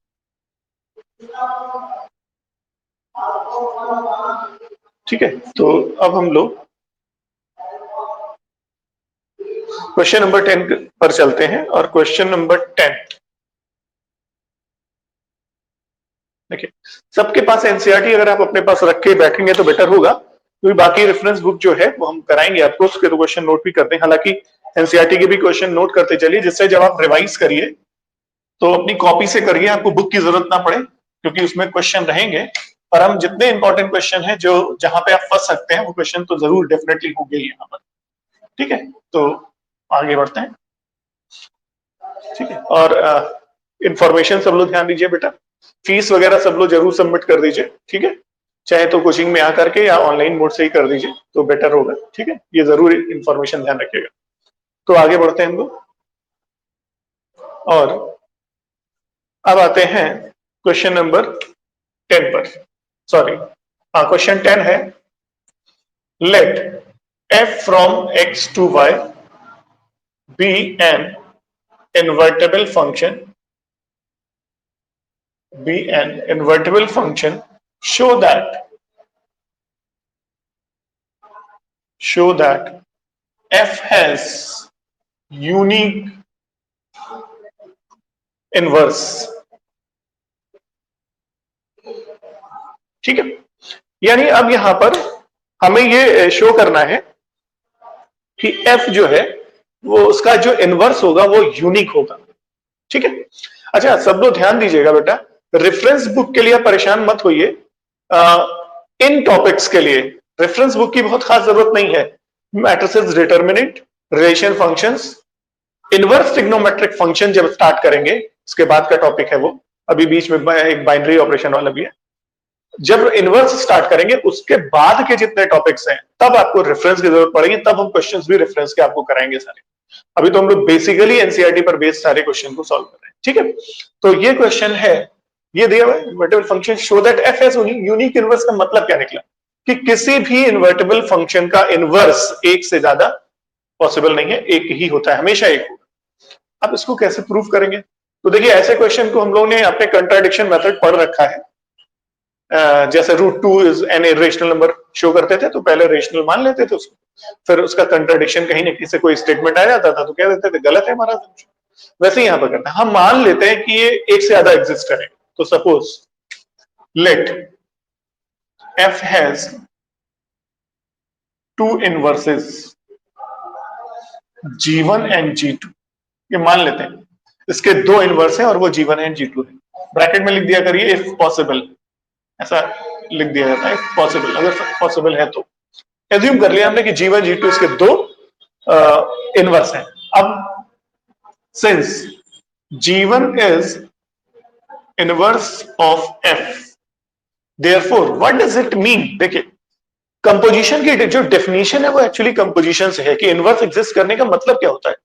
ठीक है, तो अब हम लोग क्वेश्चन नंबर 10 पर चलते हैं। और क्वेश्चन नंबर 10 देखिए, सबके पास एनसीईआरटी अगर आप अपने पास रख के बैठेंगे तो बेटर होगा, क्योंकि बाकी रेफरेंस बुक जो है वो हम कराएंगे आपको, उसके तो क्वेश्चन नोट भी करते हैं। हालांकि एनसीईआरटी के भी क्वेश्चन नोट करते चलिए, जिससे जब आप रिवाइज करिए तो अपनी कॉपी से करिए, आपको बुक की जरूरत ना पड़े, क्योंकि उसमें क्वेश्चन रहेंगे। और हम जितने इंपॉर्टेंट क्वेश्चन हैं जो जहां पे आप फंस सकते हैं, वो क्वेश्चन तो जरूर डेफिनेटली होंगे यहाँ पर। ठीक है, तो आगे बढ़ते हैं। ठीक है, और इंफॉर्मेशन सब लोग ध्यान दीजिए बेटा, फीस वगैरह सब लोग जरूर सबमिट कर दीजिए। ठीक है, चाहे तो कोचिंग में आकर के या ऑनलाइन मोड से ही कर दीजिए तो बेटर होगा। ठीक है, ये जरूर इंफॉर्मेशन ध्यान रखिएगा। तो आगे बढ़ते हैं हम लोग, और अब आते हैं क्वेश्चन नंबर 10 पर। सॉरी, हाँ, क्वेश्चन 10 है, late f from x to y be an invertible function, show that f has unique inverse। ठीक है, यानी अब यहां पर हमें ये शो करना है कि f जो है वो उसका जो इनवर्स होगा वो यूनिक होगा। ठीक है, अच्छा सब लोग ध्यान दीजिएगा बेटा, रेफरेंस बुक के लिए परेशान मत होइए, इन टॉपिक्स के लिए रेफरेंस बुक की बहुत खास जरूरत नहीं है। Matrices determinant, relation functions, inverse trigonometric function जब स्टार्ट करेंगे, इसके बाद का टॉपिक है वो, अभी बीच में एक बाइनरी ऑपरेशन वाला भी है। जब इनवर्स स्टार्ट करेंगे उसके बाद के जितने टॉपिक्स हैं तब आपको रेफरेंस की जरूरत पड़ेगी, तब हम क्वेश्चंस भी रेफरेंस के आपको कराएंगे सारे। अभी तो हम लोग बेसिकली एनसीईआरटी पर बेस्ड सारे क्वेश्चन को सॉल्व कर रहे हैं, ठीक है। तो ये क्वेश्चन है, ये दिया हुआ है, invertible function show that F has unique inverse का मतलब क्या निकला कि किसी भी इन्वर्टिबल फंक्शन का इनवर्स एक से ज्यादा पॉसिबल नहीं है, एक ही होता है, हमेशा एक होगा। अब इसको कैसे प्रूव करेंगे? तो देखिए ऐसे क्वेश्चन को हम लोगों ने अपने कंट्राडिक्शन मेथड पढ़ रखा है। जैसे √2 is an irrational number show करते थे तो पहले रेशनल मान लेते थे उसको, फिर उसका कंट्राडिक्शन कहीं ना कहीं से कोई स्टेटमेंट आ जाता था तो कह देते थे गलत है हमारा assumption। वैसे ही यहां पर करते हैं, हम मान लेते हैं कि ये एक से ज्यादा एग्जिस्ट करेगा। तो suppose let f has 2 inverses g1 and g2, ये मान लेते हैं इसके 2 इनवर्स है और वो g1 एंड g2 है। ब्रैकेट में लिख दिया करिए इफ पॉसिबल, ऐसा लिख दिया जाता है इफ पॉसिबल, अगर पॉसिबल है तो। एज्यूम कर लिया हमने कि g1 g2 इसके 2 इनवर्स हैं। अब since g1 is inverse of f, therefore what does it mean? देखिए कंपोजिशन की जो डेफिनेशन है वो एक्चुअली कंपोजिशन से है कि इनवर्स एग्जिस्ट करने का मतलब क्या होता है।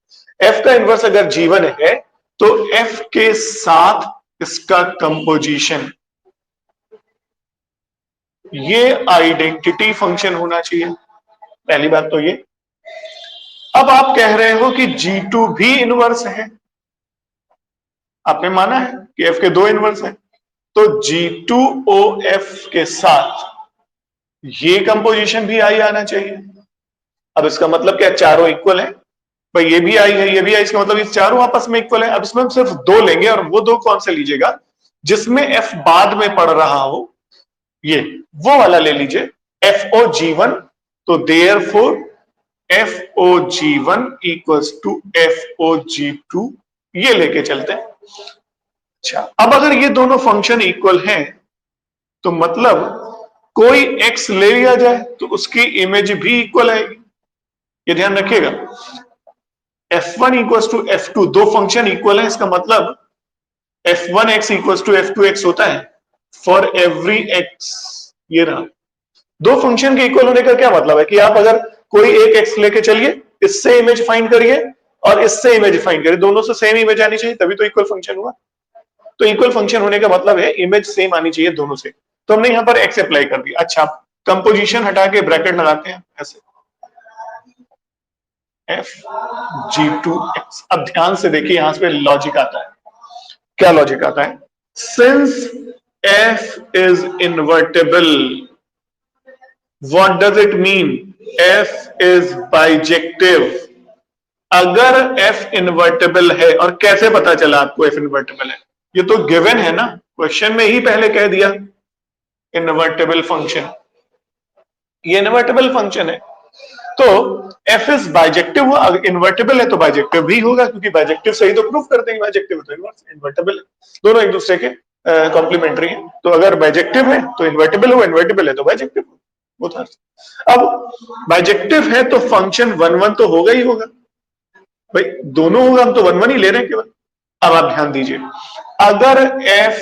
f का इनवर्स अगर g1 है तो f के साथ इसका कंपोजिशन, ये आइडेंटिटी फंक्शन होना चाहिए, पहली बात तो ये। अब आप कह रहे हो कि g2 भी इनवर्स है, आपने माना है कि f के 2 इनवर्स है, तो g2OF के साथ ये कंपोजिशन भी आई आना चाहिए। अब इसका मतलब क्या, चारों इक्वल है भाई, ये भी आई है ये भी आई, इसका मतलब ये चारों आपस में इक्वल है। अब इसमें हम सिर्फ 2 लेंगे और वो 2 कौन से लीजिएगा जिसमें f बाद में पड़ रहा हो, ये वो वाला ले लीजिए FOG1। तो therefore FOG1 equals to FOG2, ये लेके चलते हैं। अच्छा, अब अगर ये दोनों फंक्शन इक्वल हैं तो मतलब कोई x ले लिया जाए तो उसकी इमेज भी इक्वल आएगी, ये ध्यान रखिएगा। F1 equals to F2, 2 function equal है, इसका मतलब F1x इक्वल्स टू F2x होता है फॉर एवरी x। ये रहा, 2 फंक्शन के इक्वल होने का क्या मतलब है कि आप अगर कोई एक x लेके चलिए, इससे इमेज फाइंड करिए और इससे इमेज फाइंड करिए, दोनों से सेम इमेज आनी चाहिए तभी तो इक्वल फंक्शन हुआ। तो इक्वल फंक्शन होने का मतलब है इमेज सेम आनी चाहिए दोनों से, तो हमने यहां पर x अप्लाई कर दिया। अच्छा, कंपोजिशन हटा के ब्रैकेट लगाते हैं ऐसे FG2x। अब ध्यान से देखिए यहां पे लॉजिक आता है, क्या लॉजिक आता है? Since f is invertible, what does it mean? f is bijective. अगर f इनवर्टेबल है, और कैसे पता चला आपको f इनवर्टेबल है? ये तो गिवन है ना, क्वेश्चन में ही पहले कह दिया इनवर्टेबल फंक्शन, ये इनवर्टेबल फंक्शन है। तो f इज बाइजेक्टिव हुआ, अगर इन्वर्टेबल है तो बाइजेक्टिव भी होगा, क्योंकि बाइजेक्टिव से ही तो प्रूफ करते हैं बाइजेक्टिव है तो इन्वर्स, इन्वर्टेबल है, दोनों एक दूसरे के कॉम्प्लीमेंट्री हैं। तो अगर बाइजेक्टिव है तो इन्वर्टेबल हुआ, इन्वर्टेबल है तो बाइजेक्टिव होगा। अब बाइजेक्टिव है तो फंक्शन 1 1 तो होगा ही होगा भाई, दोनों होगा, हम तो 1 1 ही ले रहे हैं केवल। अब आप ध्यान दीजिए, अगर f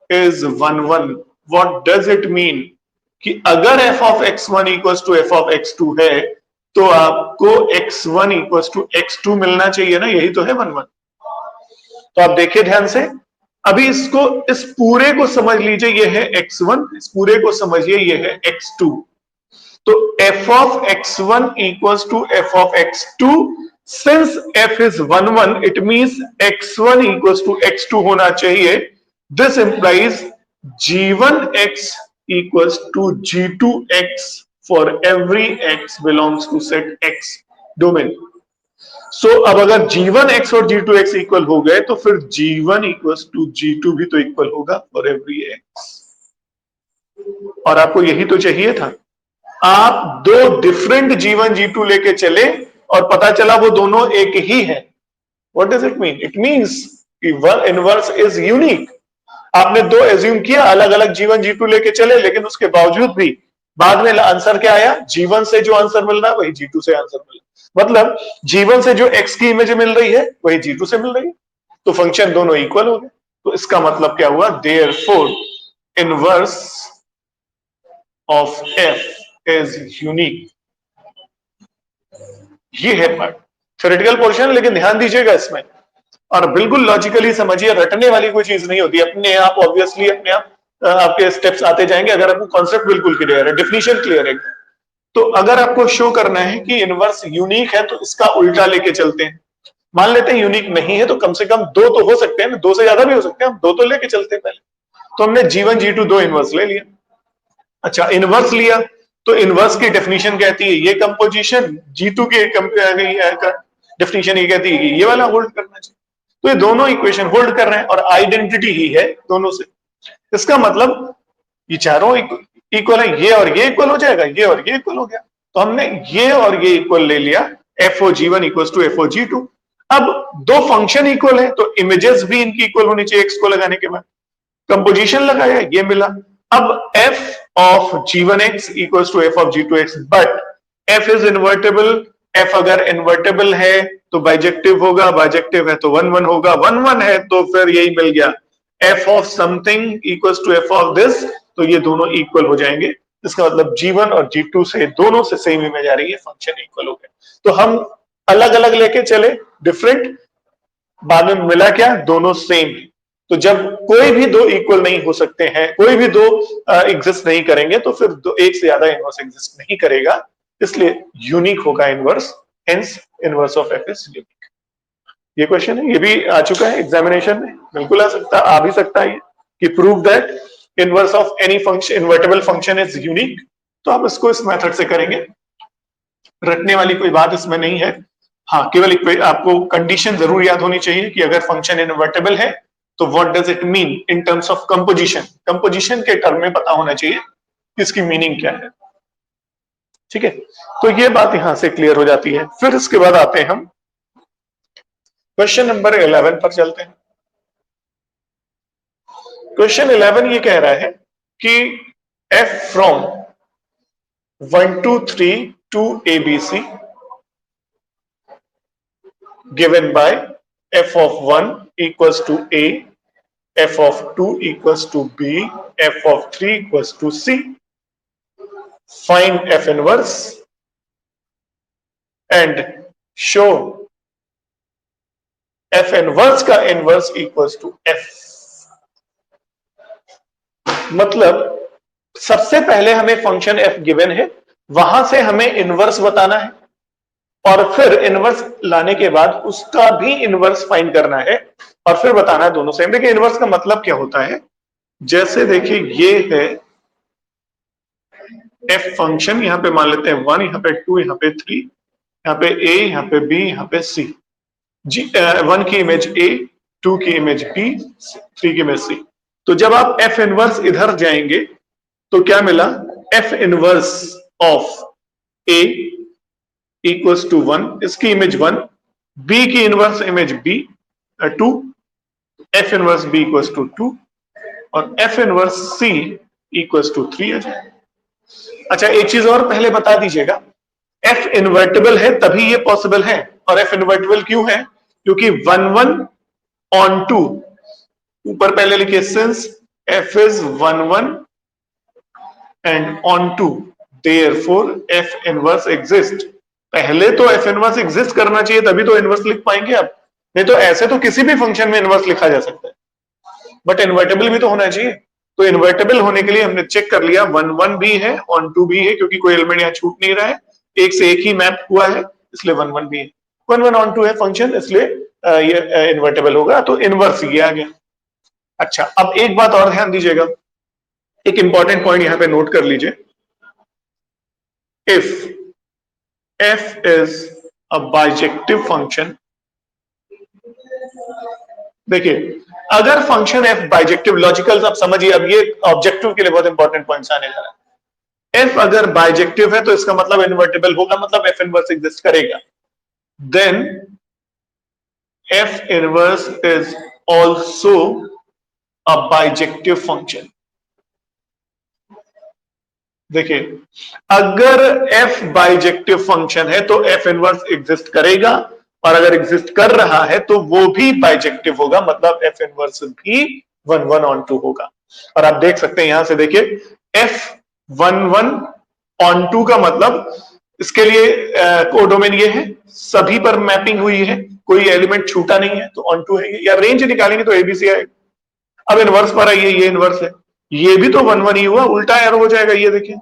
is 1 1, what does it mean कि अगर f of x1 equals to f of x2 है तो आपको x1 इक्वल्स टू x2 मिलना चाहिए ना, यही तो है 1 1। तो आप देखिए ध्यान से, अभी इसको, इस पूरे को समझ लीजिए, ये है x1, इस पूरे को समझिए ये है x2। तो f of x1 equals to f of x2, since f is 1 1 it means x1 equals to x2 होना चाहिए। This implies g1x equals to g2x for every x belongs to set x domain. So अब अगर g1x और g2x इक्वल हो गए तो फिर g1 equals to g2 भी तो इक्वल होगा for every x। और आपको यही तो चाहिए था, आप 2 डिफरेंट g1 g2 लेके चले और पता चला वो दोनों एक ही है। What does it mean? It means कि one inverse is unique। आपने 2 एज्यूम किया, अलग अलग g1 g2 लेके चले, लेकिन उसके बावजूद भी बाद में आंसर क्या आया? g1 से जो आंसर मिल रहा है वही g2 से आंसर मिला। मतलब G1 से जो x की इमेज मिल रही है वही G2 से मिल रही है, तो फंक्शन दोनों इक्वल हो गए। तो इसका मतलब क्या हुआ, therefore inverse of f is unique. ये है पार्ट, थ्योरेटिकल पोर्शन, लेकिन ध्यान दीजिएगा इसमें, और बिल्कुल लॉजिकली समझिए, रटने वाली कोई चीज नहीं होती, अपने आप ऑब्वियसली अपने आप आपके स्टेप्स आते जाएंगे अगर आपको कॉन्सेप्ट बिल्कुल क्लियर है, डेफिनेशन क्लियर है। तो अगर आपको शो करना है कि इनवर्स यूनिक है तो इसका उल्टा लेके चलते हैं। मान लेते हैं यूनिक नहीं है तो कम से कम दो तो हो सकते हैं ना, दो से ज्यादा भी हो सकते हैं, हम दो तो लेके चलते हैं पहले। तो हमने G1 G2 दो इनवर्स ले लिया। अच्छा, इनवर्स लिया तो इनवर्स की डेफिनेशन कहती है ये कंपोजिशन, G2 की डेफिनेशन ये कहती है कि ये वाला होल्ड करना चाहिए। तो ये दोनों इक्वेशन होल्ड कर रहे हैं और आइडेंटिटी ही है दोनों से। इसका मतलब ये चारों इक्वल है, ये और ये इक्वल हो जाएगा, ये और ये इक्वल हो गया। तो हमने ये और ये इक्वल ले लिया, FOG1 इक्वल टू FOG2। अब दो फंक्शन इक्वल है तो इमेजेस भी इनकी इक्वल होनी चाहिए x को लगाने के बाद। कंपोजिशन लगाया, ये मिला। अब f of G1x equal to f of G2x, but f is invertible. f अगर इन्वर्टेबल है तो बाइजेक्टिव होगा, बाइजेक्टिव है तो 1 1 होगा, 1 1 है तो फिर यही मिल गया, f of something equal to f of this, तो ये दोनों इक्वल हो जाएंगे। इसका मतलब G1 और G2 से दोनों से सेम इमेज आ रही है, फंक्शन इक्वल हो गए। तो हम अलग अलग लेके चले डिफरेंट, बाद में मिला क्या, दोनों सेम है। तो जब कोई भी दो इक्वल नहीं हो सकते हैं, कोई भी दो एग्जिस्ट नहीं करेंगे, तो फिर दो एक से ज्यादा इनवर्स एग्जिस्ट नहीं करेगा, इसलिए यूनिक होगा inverse, hence inverse of f is unique. ये क्वेश्चन है, ये भी आ चुका है एग्जामिनेशन में, बिल्कुल आ भी सकता है कि prove that inverse of any function, invertible function is unique. तो आप इसको इस मेथड से करेंगे, रटने वाली कोई बात इसमें नहीं है। हाँ, केवल आपको कंडीशन जरूर याद होनी चाहिए कि अगर फंक्शन इन्वर्टेबल है तो what does it mean in terms of composition, composition के टर्म में पता होना चाहिए कि इसकी मीनिंग क्या है। ठीक है, तो ये बात यहां से क्लियर हो जाती है। फिर इसके बाद आते हैं हम क्वेश्चन नंबर 11 पर चलते हैं। क्वेश्चन 11 ये कह रहा है कि f from 1 to 3 to ABC given by f of 1 equals to A, f of 2 equals to B, f of 3 equals to C. Find f inverse and show f inverse का inverse equals to f। मतलब सबसे पहले हमें फंक्शन f गिवन है, वहां से हमें इनवर्स बताना है, और फिर इनवर्स लाने के बाद उसका भी इनवर्स फाइंड करना है, और फिर बताना है दोनों सेम। देखिए इनवर्स का मतलब क्या होता है, जैसे देखिए ये है f फंक्शन, यहां पे मान लेते हैं 1, यहां पे 2, यहां पे 3, यहां पे a, यहां पे b, यहां पे c। 1 की इमेज a, 2 की इमेज b, 3 की इमेज c। तो जब आप f इनवर्स इधर जाएंगे तो क्या मिला, f inverse of a equals to 1, इसकी इमेज 1, b की inverse image b 2, f inverse b equals to 2, और f inverse c equals to 3 आ जाए। अच्छा, एक चीज और पहले बता दीजिएगा, f इन्वर्टेबल है तभी ये पॉसिबल है, और f इन्वर्टेबल क्यों है, क्योंकि 1 1 on 2, ऊपर पहले लिखिए since f is 1 1 and on 2 therefore f inverse exist. पहले तो f इनवर्स एग्जिस्ट करना चाहिए तभी तो इनवर्स लिख पाएंगे आप, नहीं तो ऐसे तो किसी भी फंक्शन में इनवर्स लिखा जा सकता है, बट इन्वर्टेबल भी तो होना चाहिए। तो इन्वर्टेबल होने के लिए हमने चेक कर लिया, 1 1 भी है, on 2 भी है, क्योंकि कोई एलिमेंट यहाँ छूट नहीं रहा है, एक से एक ही मैप हुआ है, इसलिए 1 1 भी है, 1 1 on 2 है फंक्शन, इसलिए ये इन्वर्टेबल होगा, तो इनवर्स ये आ गया। अच्छा, अब एक बात और ध्यान दीजिएगा, एक इंपॉर्टेंट पॉइंट यहां पे नोट कर लीजिए, if f is a bijective function, देखिए अगर फंक्शन f बाइजेक्टिव, लॉजिकल आप समझिए, अब ये ऑब्जेक्टिव के लिए बहुत इंपॉर्टेंट पॉइंट्स आने जा रहा है। f अगर बाइजेक्टिव है तो इसका मतलब इन्वर्टेबल होगा, मतलब f इनवर्स एग्जिस्ट करेगा, then f inverse is also a bijective function. देखिए, अगर f बाइजेक्टिव फंक्शन है तो f इनवर्स एग्जिस्ट करेगा, और अगर एग्जिस्ट कर रहा है तो वो भी बाइजेक्टिव होगा, मतलब f इनवर्स भी 1 1 ऑन 2 होगा। और आप देख सकते हैं यहां से, देखिए f 1 1 ऑन 2 का मतलब इसके लिए कोडोमेन ये है, सभी पर मैपिंग हुई है, कोई एलिमेंट छूटा नहीं है, तो ऑन 2 है ये। या रेंज निकालेंगे तो एबीसी आएगा। अब इनवर्स पर आइए, ये इनवर्स है, ये भी तो 1 1 ही हुआ, उल्टा एरो हो जाएगा। ये देखिए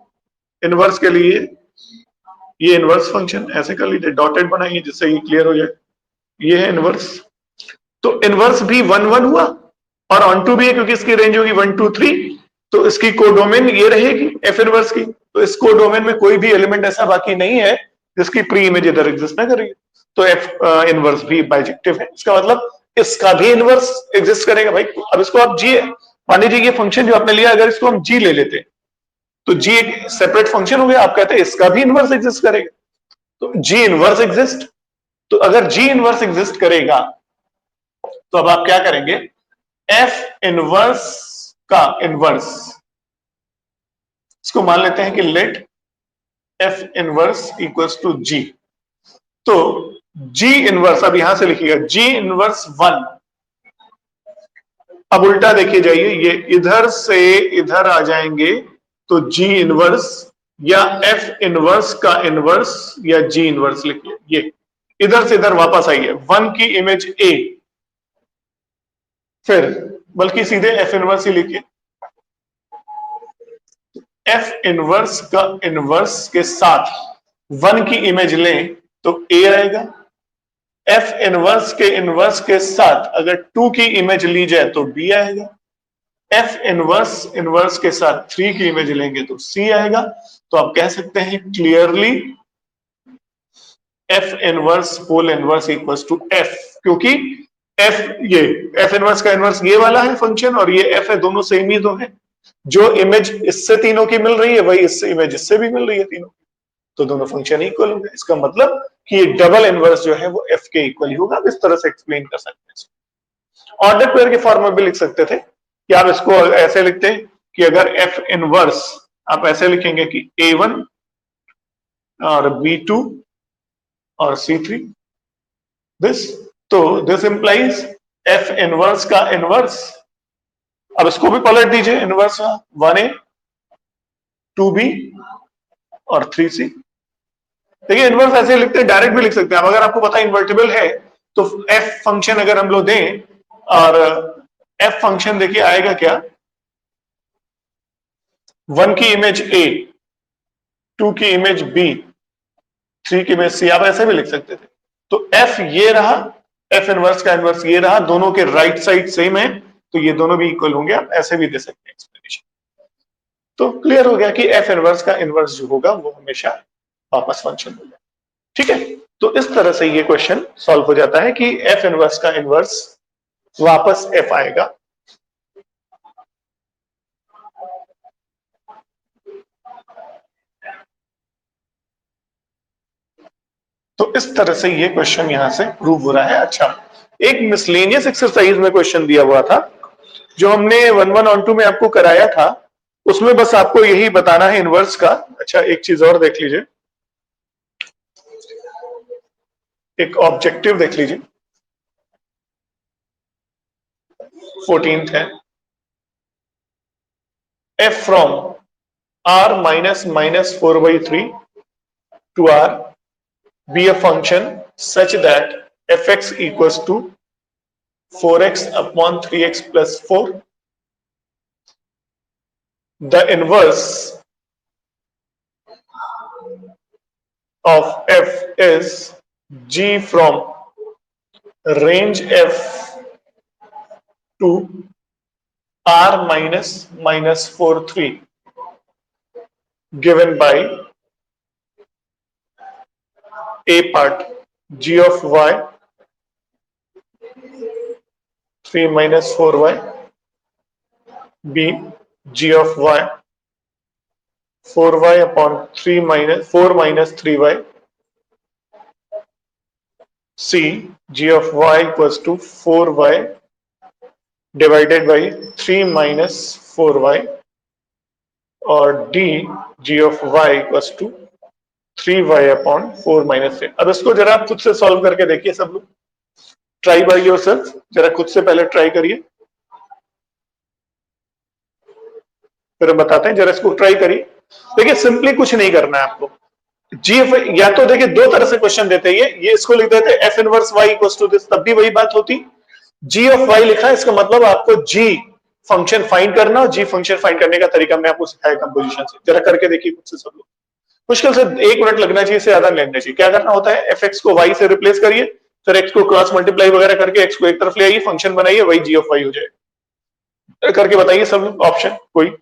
इनवर्स के लिए ये इनवर्स फंक्शन ऐसे कर लीजिए, डॉटेड बनाइए जिससे ये क्लियर हो जाए। ये है इनवर्स, तो इनवर्स भी 1 1 हुआ और ऑन टू भी है, क्योंकि इसकी रेंज होगी 1 2 3, तो इसकी कोडोमेन ये रहेगी एफ इनवर्स की। तो इस कोडोमेन में कोई भी एलिमेंट ऐसा बाकी नहीं है जिसकी प्री इमेज इधर एग्जिस्ट ना करेगी, तो एफ इनवर्स भी बाइजेक्टिव है। इसका मतलब इसका भी इनवर्स एग्जिस्ट करेगा भाई। अब इसको आप जी मान लीजिए, ये फंक्शन जो आपने लिया, अगर इसको हम जी ले लेते तो जी एक सेपरेट फंक्शन हो गया, आप कहते हैं इसका भी इनवर्स एग्जिस्ट करेगा, तो जी इनवर्स एग्जिस्ट। तो अगर जी इनवर्स एग्जिस्ट करेगा तो अब आप क्या करेंगे, एफ इनवर्स का इनवर्स, इसको मान लेते हैं कि let F inverse equals to G. तो जी इनवर्स, अब यहां से लिखिएगा जी इनवर्स 1। अब उल्टा देखिए जाइए, ये इधर से इधर आ जाएंगे तो जी इनवर्स या एफ इनवर्स का इनवर्स या जी इनवर्स लिखिए। ये इधर से इधर वापस आइए, 1 की इमेज ए, फिर बल्कि सीधे एफ इनवर्स ही लिखिए। एफ इनवर्स का इनवर्स के साथ 1 की इमेज लें तो ए आएगा। एफ इनवर्स के साथ अगर 2 की इमेज ली जाए तो बी आएगा। एफ इनवर्स इनवर्स के साथ 3 की इमेज लेंगे तो सी आएगा। तो आप कह सकते हैं clearly f inverse whole inverse equals to f, क्योंकि एफ, ये एफ इनवर्स का इनवर्स ये वाला है फंक्शन, और ये एफ है, दोनों सेम ही तो है। जो इमेज इससे तीनों की मिल रही है वही इससे इमेज इससे भी मिल रही है तीनों की, तो दोनों फंक्शन इक्वल होंगे। इसका मतलब कि ये डबल इनवर्स जो है वो एफ के इक्वल ही होगा। आप इस तरह से एक्सप्लेन कर सकते हैं। ऑर्डर पेयर के फॉर्म में भी लिख सकते थे कि आप इसको ऐसे लिखते हैं कि अगर एफ इनवर्स, आप ऐसे लिखेंगे कि A1 और B2 और C3, दिस, तो दिस इंप्लाइज एफ इनवर्स का इनवर्स। अब इसको भी पलट दीजिए, इनवर्स 1A 2B और 3C। देखिए इनवर्स ऐसे लिखते हैं, डायरेक्ट भी लिख सकते हैं। अब अगर आपको पता है इन्वर्टिबल है तो एफ फंक्शन अगर हम लोग दें, और एफ फंक्शन देखिए आएगा क्या, 1 की इमेज ए, 2 की इमेज बी, 3 की इमेज सी, आप ऐसे भी लिख सकते थे। तो एफ ये रहा, एफ इनवर्स का इनवर्स ये रहा, दोनों के राइट साइड सेम है तो ये दोनों भी इक्वल होंगे। आप ऐसे भी दे सकते हैं एक्सप्लेनेशन। तो क्लियर हो गया कि एफ इनवर्स का इनवर्स जो होगा वो हमेशा वापस फंक्शन होगा। ठीक है, तो इस तरह से ये क्वेश्चन सॉल्व हो जाता है कि एफ इनवर्स का इनवर्स वापस एफ आएगा। तो इस तरह से ये क्वेश्चन यहां से प्रूव हो रहा है। अच्छा, एक मिसलेनियस एक्सरसाइज में क्वेश्चन दिया हुआ था जो हमने 1 1 ऑन 2 में आपको कराया था, उसमें बस आपको यही बताना है इनवर्स का। अच्छा, एक चीज और देख लीजिए, एक ऑब्जेक्टिव देख लीजिए, 14th है, f from r minus minus 4/3 to r be a function such that fx equals to 4x upon 3x plus 4. The inverse of f is g from range f to r minus minus 4 3 given by a part g of y 3 minus 4y, b g of y 4y upon 3 minus 4 minus 3y, c g of y equals to 4y divided by 3 minus 4y, और the g of y equals to 3y upon 4 minus 3। अब इसको जरा आप खुद से सॉल्व करके देखिए सब लोग, ट्राई बाय योरसेल्फ, जरा खुद से पहले ट्राई करिए, फिर हम बताते हैं। जरा इसको ट्राई करिए। देखिए सिंपली कुछ नहीं करना है आपको। जी एफ, या तो देखिए दो तरह से क्वेश्चन देते हैं, ये इसको लिख देते हैं f inverse Y equals to this, तब भी वही बात होती। जी ऑफ वाई लिखा है, इसका मतलब आपको जी फंक्शन फाइंड करना, और जी फंक्शन फाइंड करने का तरीका मैं आपको सिखाया कंपोजिशन से। जरा करके देखिए खुद से सब लोग। मुश्किल से 1 मिनट लगना चाहिए, इससे ज्यादा लेना चाहिए। क्या करना होता है, एफ एक्स को वाई से रिप्लेस करिए, फिर एक्स को क्रॉस मल्टीप्लाई वगैरह करके एक्स को एक तरफ ले आइए, फंक्शन बनाइए, वही जी ऑफ वाई हो जाएगा। करके बताइए सब ऑप्शन कोई।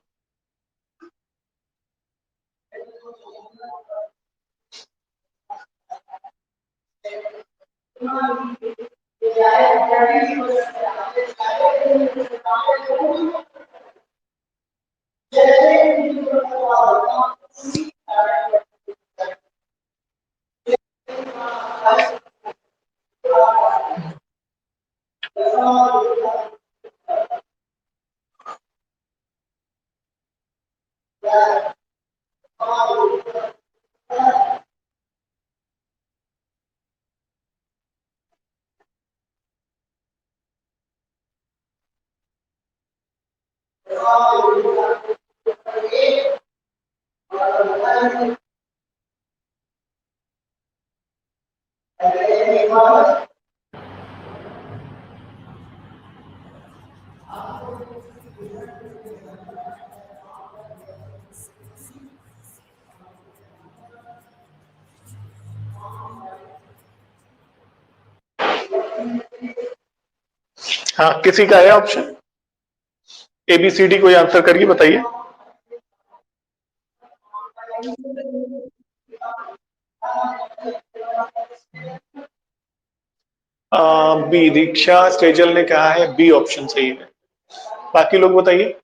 हाँ, किसी का है ऑप्शन ABCD, कोई आंसर करिए बताइए। बी, दीक्षा स्टेजल ने कहा है बी ऑप्शन सही है। बाकी लोग बताइए।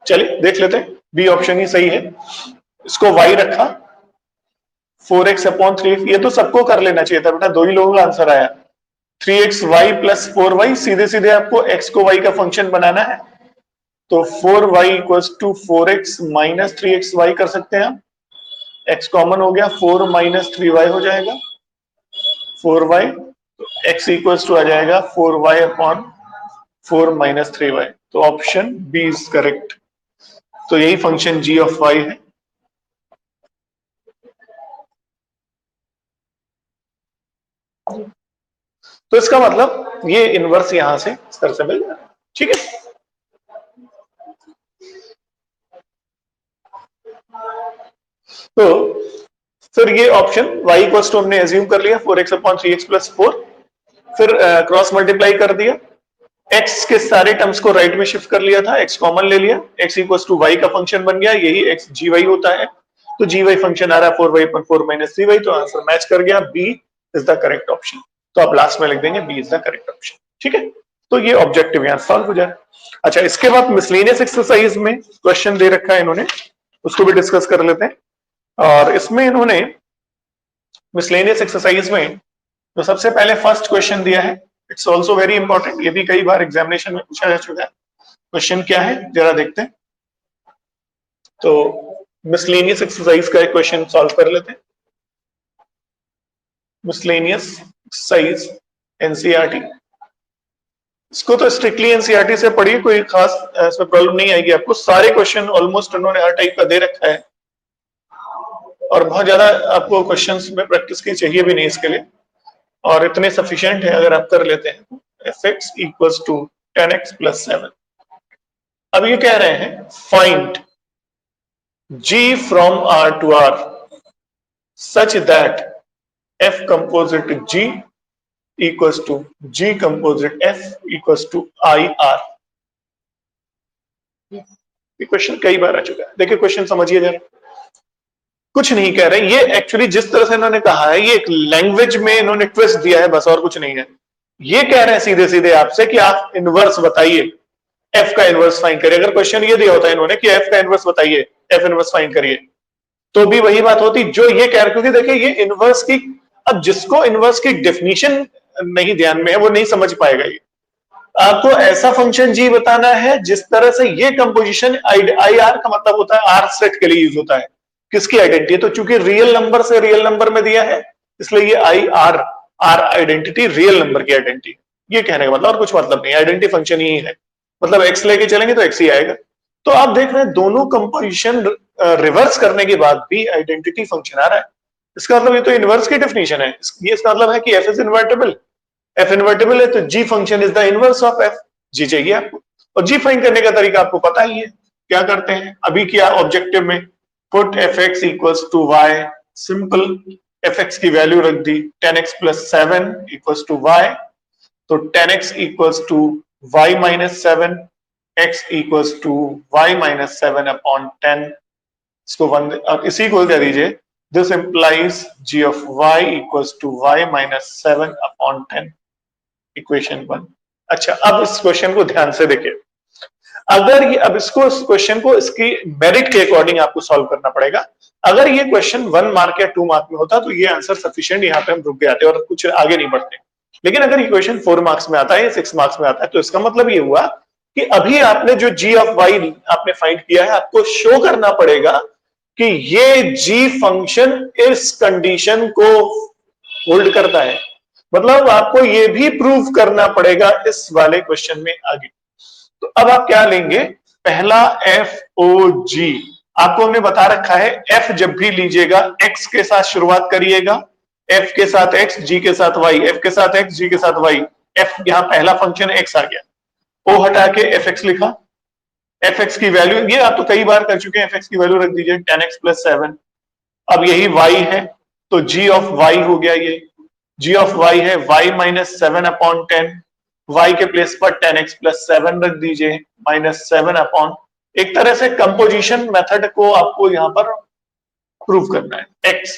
चलिए देख लेते हैं, बी ऑप्शन ही सही है। इसको y रखा, 4x अपॉन 3, ये तो सबको कर लेना चाहिए था बेटा, दो ही लोगों का आंसर आया। 3xy प्लस 4y, सीधे सीधे आपको x को y का फंक्शन बनाना है, तो 4y equals to 4x minus 3xy कर सकते हैं हम। x कॉमन हो गया, 4 माइनस 3y हो जाएगा 4y, तो x इक्वल्स टू आ जाएगा 4y अपॉन 4 माइनस 3y, तो ऑप्शन बी इज करेक्ट। तो यही फंक्शन g ऑफ y है। तो इसका मतलब ये इनवर्स यहां से इस तरह से मिल जाएगा, ठीक है। तो फिर ये ऑप्शन y इक्वल्स टू हमने एज्यूम कर लिया 4x अपॉन 3x प्लस 4, फिर क्रॉस मल्टीप्लाई कर दिया, x के सारे टर्म्स को राइट में शिफ्ट कर लिया था, x कॉमन ले लिया, x इक्वल्स टू y का फंक्शन बन गया, यही x gy होता है, तो gy फंक्शन आ रहा है 4y अपॉन 4 माइनस 3y, तो आंसर मैच कर गया, b is the correct option. तो आप लास्ट में लिख देंगे b is the correct option, ठीक है। तो ये ऑब्जेक्टिव यहां सॉल्व हो जाए। अच्छा, इसके बाद मिसलेनियस एक्सरसाइज में क्वेश्चन दे रखा है इन्होंने, उसको भी डिस्कस कर लेते हैं। और इसमें इन्होंने मिसलेनियस एक्सरसाइज में तो सबसे पहले फर्स्ट क्वेश्चन दिया है, इट्स आल्सो वेरी इंपॉर्टेंट, ये भी कई बार एग्जामिनेशन में पूछा जा चुका है। क्वेश्चन क्या है जरा देखते हैं। तो मिसलेनियस एक्सरसाइज का एक क्वेश्चन सॉल्व कर लेते हैं। मिसलेनियस एक्सरसाइज एनसीईआरटी, इसको तो स्ट्रिक्टली एनसीईआरटी से पढ़िए, कोई खास इसमें प्रॉब्लम नहीं आएगी आपको। सारे क्वेश्चन ऑलमोस्ट उन्होंने हर टाइप का दे रखा है, और बहुत ज्यादा आपको क्वेश्चंस में प्रैक्टिस की चाहिए भी नहीं इसके लिए, और इतने सफिशिएंट है अगर आप कर लेते हैं। fx equals to 10x plus 7। अब ये कह रहे हैं find g from R to R such that f composite g equals to g composite f equals to IR। ये क्वेश्चन कई बार आ चुका है, देखिए क्वेश्चन समझिए जरा। कुछ नहीं कह रहे, ये एक्चुअली जिस तरह से इन्होंने कहा है, ये एक लैंग्वेज में इन्होंने ट्विस्ट दिया है, बस और कुछ नहीं है। ये कह रहे हैं सीधे सीधे आपसे कि आप इनवर्स बताइए, एफ का इनवर्स फाइंड करिए। अगर क्वेश्चन ये दिया होता है इन्होंने कि एफ का इनवर्स बताइए, एफ इनवर्स फाइंड करिए, तो भी वही बात होती जो ये कह रहे। क्योंकि देखिए ये इनवर्स की, अब जिसको इनवर्स की डेफिनेशन नहीं ध्यान में है वो नहीं समझ पाएगा ये। आपको ऐसा फंक्शन जी बताना है जिस तरह से ये कंपोजिशन आई आर का मतलब होता है आर सेट के लिए यूज होता है, किसकी आइडेंटिटी, तो चूंकि रियल नंबर से रियल नंबर में दिया है इसलिए ये I R R identity real number की आइडेंटिटी, ये कहने का मतलब और कुछ मतलब नहीं, आइडेंटिटी फंक्शन ही है, मतलब एक्स लेके चलेंगे तो एक्स ही आएगा। तो आप देख रहे हैं दोनों कंपोजिशन रिवर्स करने के बाद भी आइडेंटिटी फंक्शन आ रहा है, इसका मतलब ये तो इनवर्स की डेफिनेशन है, ये इसका मतलब है कि F is invertible, F invertible है तो G function is the inverse of F, G चाहिए आपको, और जी फाइंड करने का तरीका आपको पता ही है, क्या करते हैं अभी किया ऑब्जेक्टिव में, put f x equals to y, simple, f x की वैल्यू रख दी 10x plus 7 equals to y, तो 10x equals to y minus 7, x equals to y minus 7 upon 10, इसको वन अब इसी को दे दीजिए, this implies g of y equals to y minus 7 upon 10, equation 1। अच्छा अब इस क्वेश्चन को ध्यान से देखिए, अगर ये अब इसको इस क्वेश्चन को इसकी मेरिट के अकॉर्डिंग आपको सॉल्व करना पड़ेगा, अगर ये क्वेश्चन 1 मार्क या 2 मार्क में होता तो ये आंसर सफिशिएंट, यहाँ पे हम रुक जाते और कुछ आगे नहीं बढ़ते, लेकिन अगर ये क्वेश्चन 4 मार्क्स में आता है या 6 मार्क्स में आता है तो इसका मतलब ये हुआ कि अभी आपने जो g ऑफ y आपने फाइंड किया है आपको शो करना पड़ेगा कि ये g फंक्शन इस कंडीशन को होल्ड करता है, मतलब आपको ये भी प्रूव करना पड़ेगा इस वाले क्वेश्चन में आगे। तो अब आप क्या लेंगे, पहला एफ ओ जी, आपको हमने बता रखा है एफ जब भी लीजिएगा एक्स के साथ शुरुआत करिएगा, एफ के साथ एक्स, जी के साथ वाई, एफ के साथ एक्स, जी के साथ वाई, एफ यहां पहला फंक्शन एक्स आ गया, ओ हटा के एफ एक्स लिखा, एफ एक्स की वैल्यू ये आप तो कई बार कर चुके हैं, एफ एक्स की वैल्यू रख दीजिए 10x प्लस 7, अब यही y है तो g ऑफ y हो गया, ये g ऑफ y है y माइनस 7 अपॉन 10, y के प्लेस पर 10x प्लस 7 रख दीजिए माइनस 7 अपॉन, एक तरह से कंपोजिशन मेथड को आपको यहां पर प्रूव करना है, x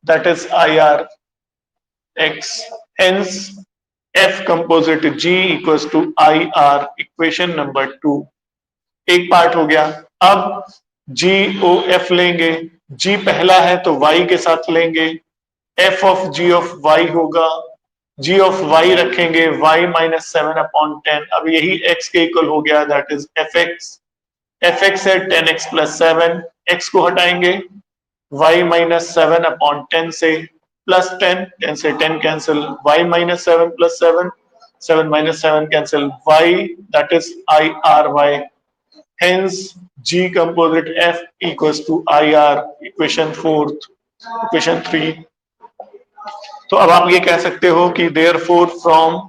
that is I R x, hence f composite g equals to I R, equation number 2 एक पार्ट हो गया। अब जी ओ एफ लेंगे, जी पहला है तो y के साथ लेंगे, f of g of y होगा, g ऑफ y रखेंगे y माइनस 7 अपॉन 10, अब यही x के इक्वल हो गया दैट इज एफ एक्स है 10x प्लस 7, x को हटाएंगे y माइनस 7 अपॉन 10 से प्लस 10, 10 से 10 cancel, y minus 7 plus 7, 7 minus 7 cancel, y that is I R y, hence g composite f equals to ir, equation 4th, equation 3। तो अब आप ये कह सकते हो कि therefore from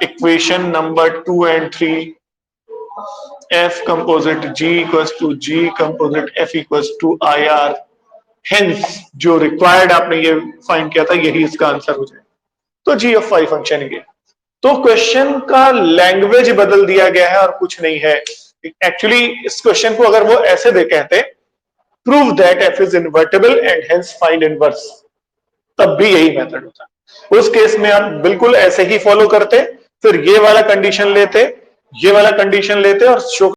equation number 2 and 3 f composite g equals to g composite f equals to ir, hence जो required आपने ये फाइंड किया था यही इसका आंसर हो जाए, तो g of y फंक्शन है। तो क्वेश्चन का लैंग्वेज बदल दिया गया है और कुछ नहीं है, एक्चुअली इस क्वेश्चन को अगर वो ऐसे दे कहते prove that F is invertible and hence find inverse, तब भी यही मेथड होता, उस केस में आप बिल्कुल ऐसे ही फॉलो करते, फिर ये वाला कंडीशन लेते, ये वाला कंडीशन लेते और शो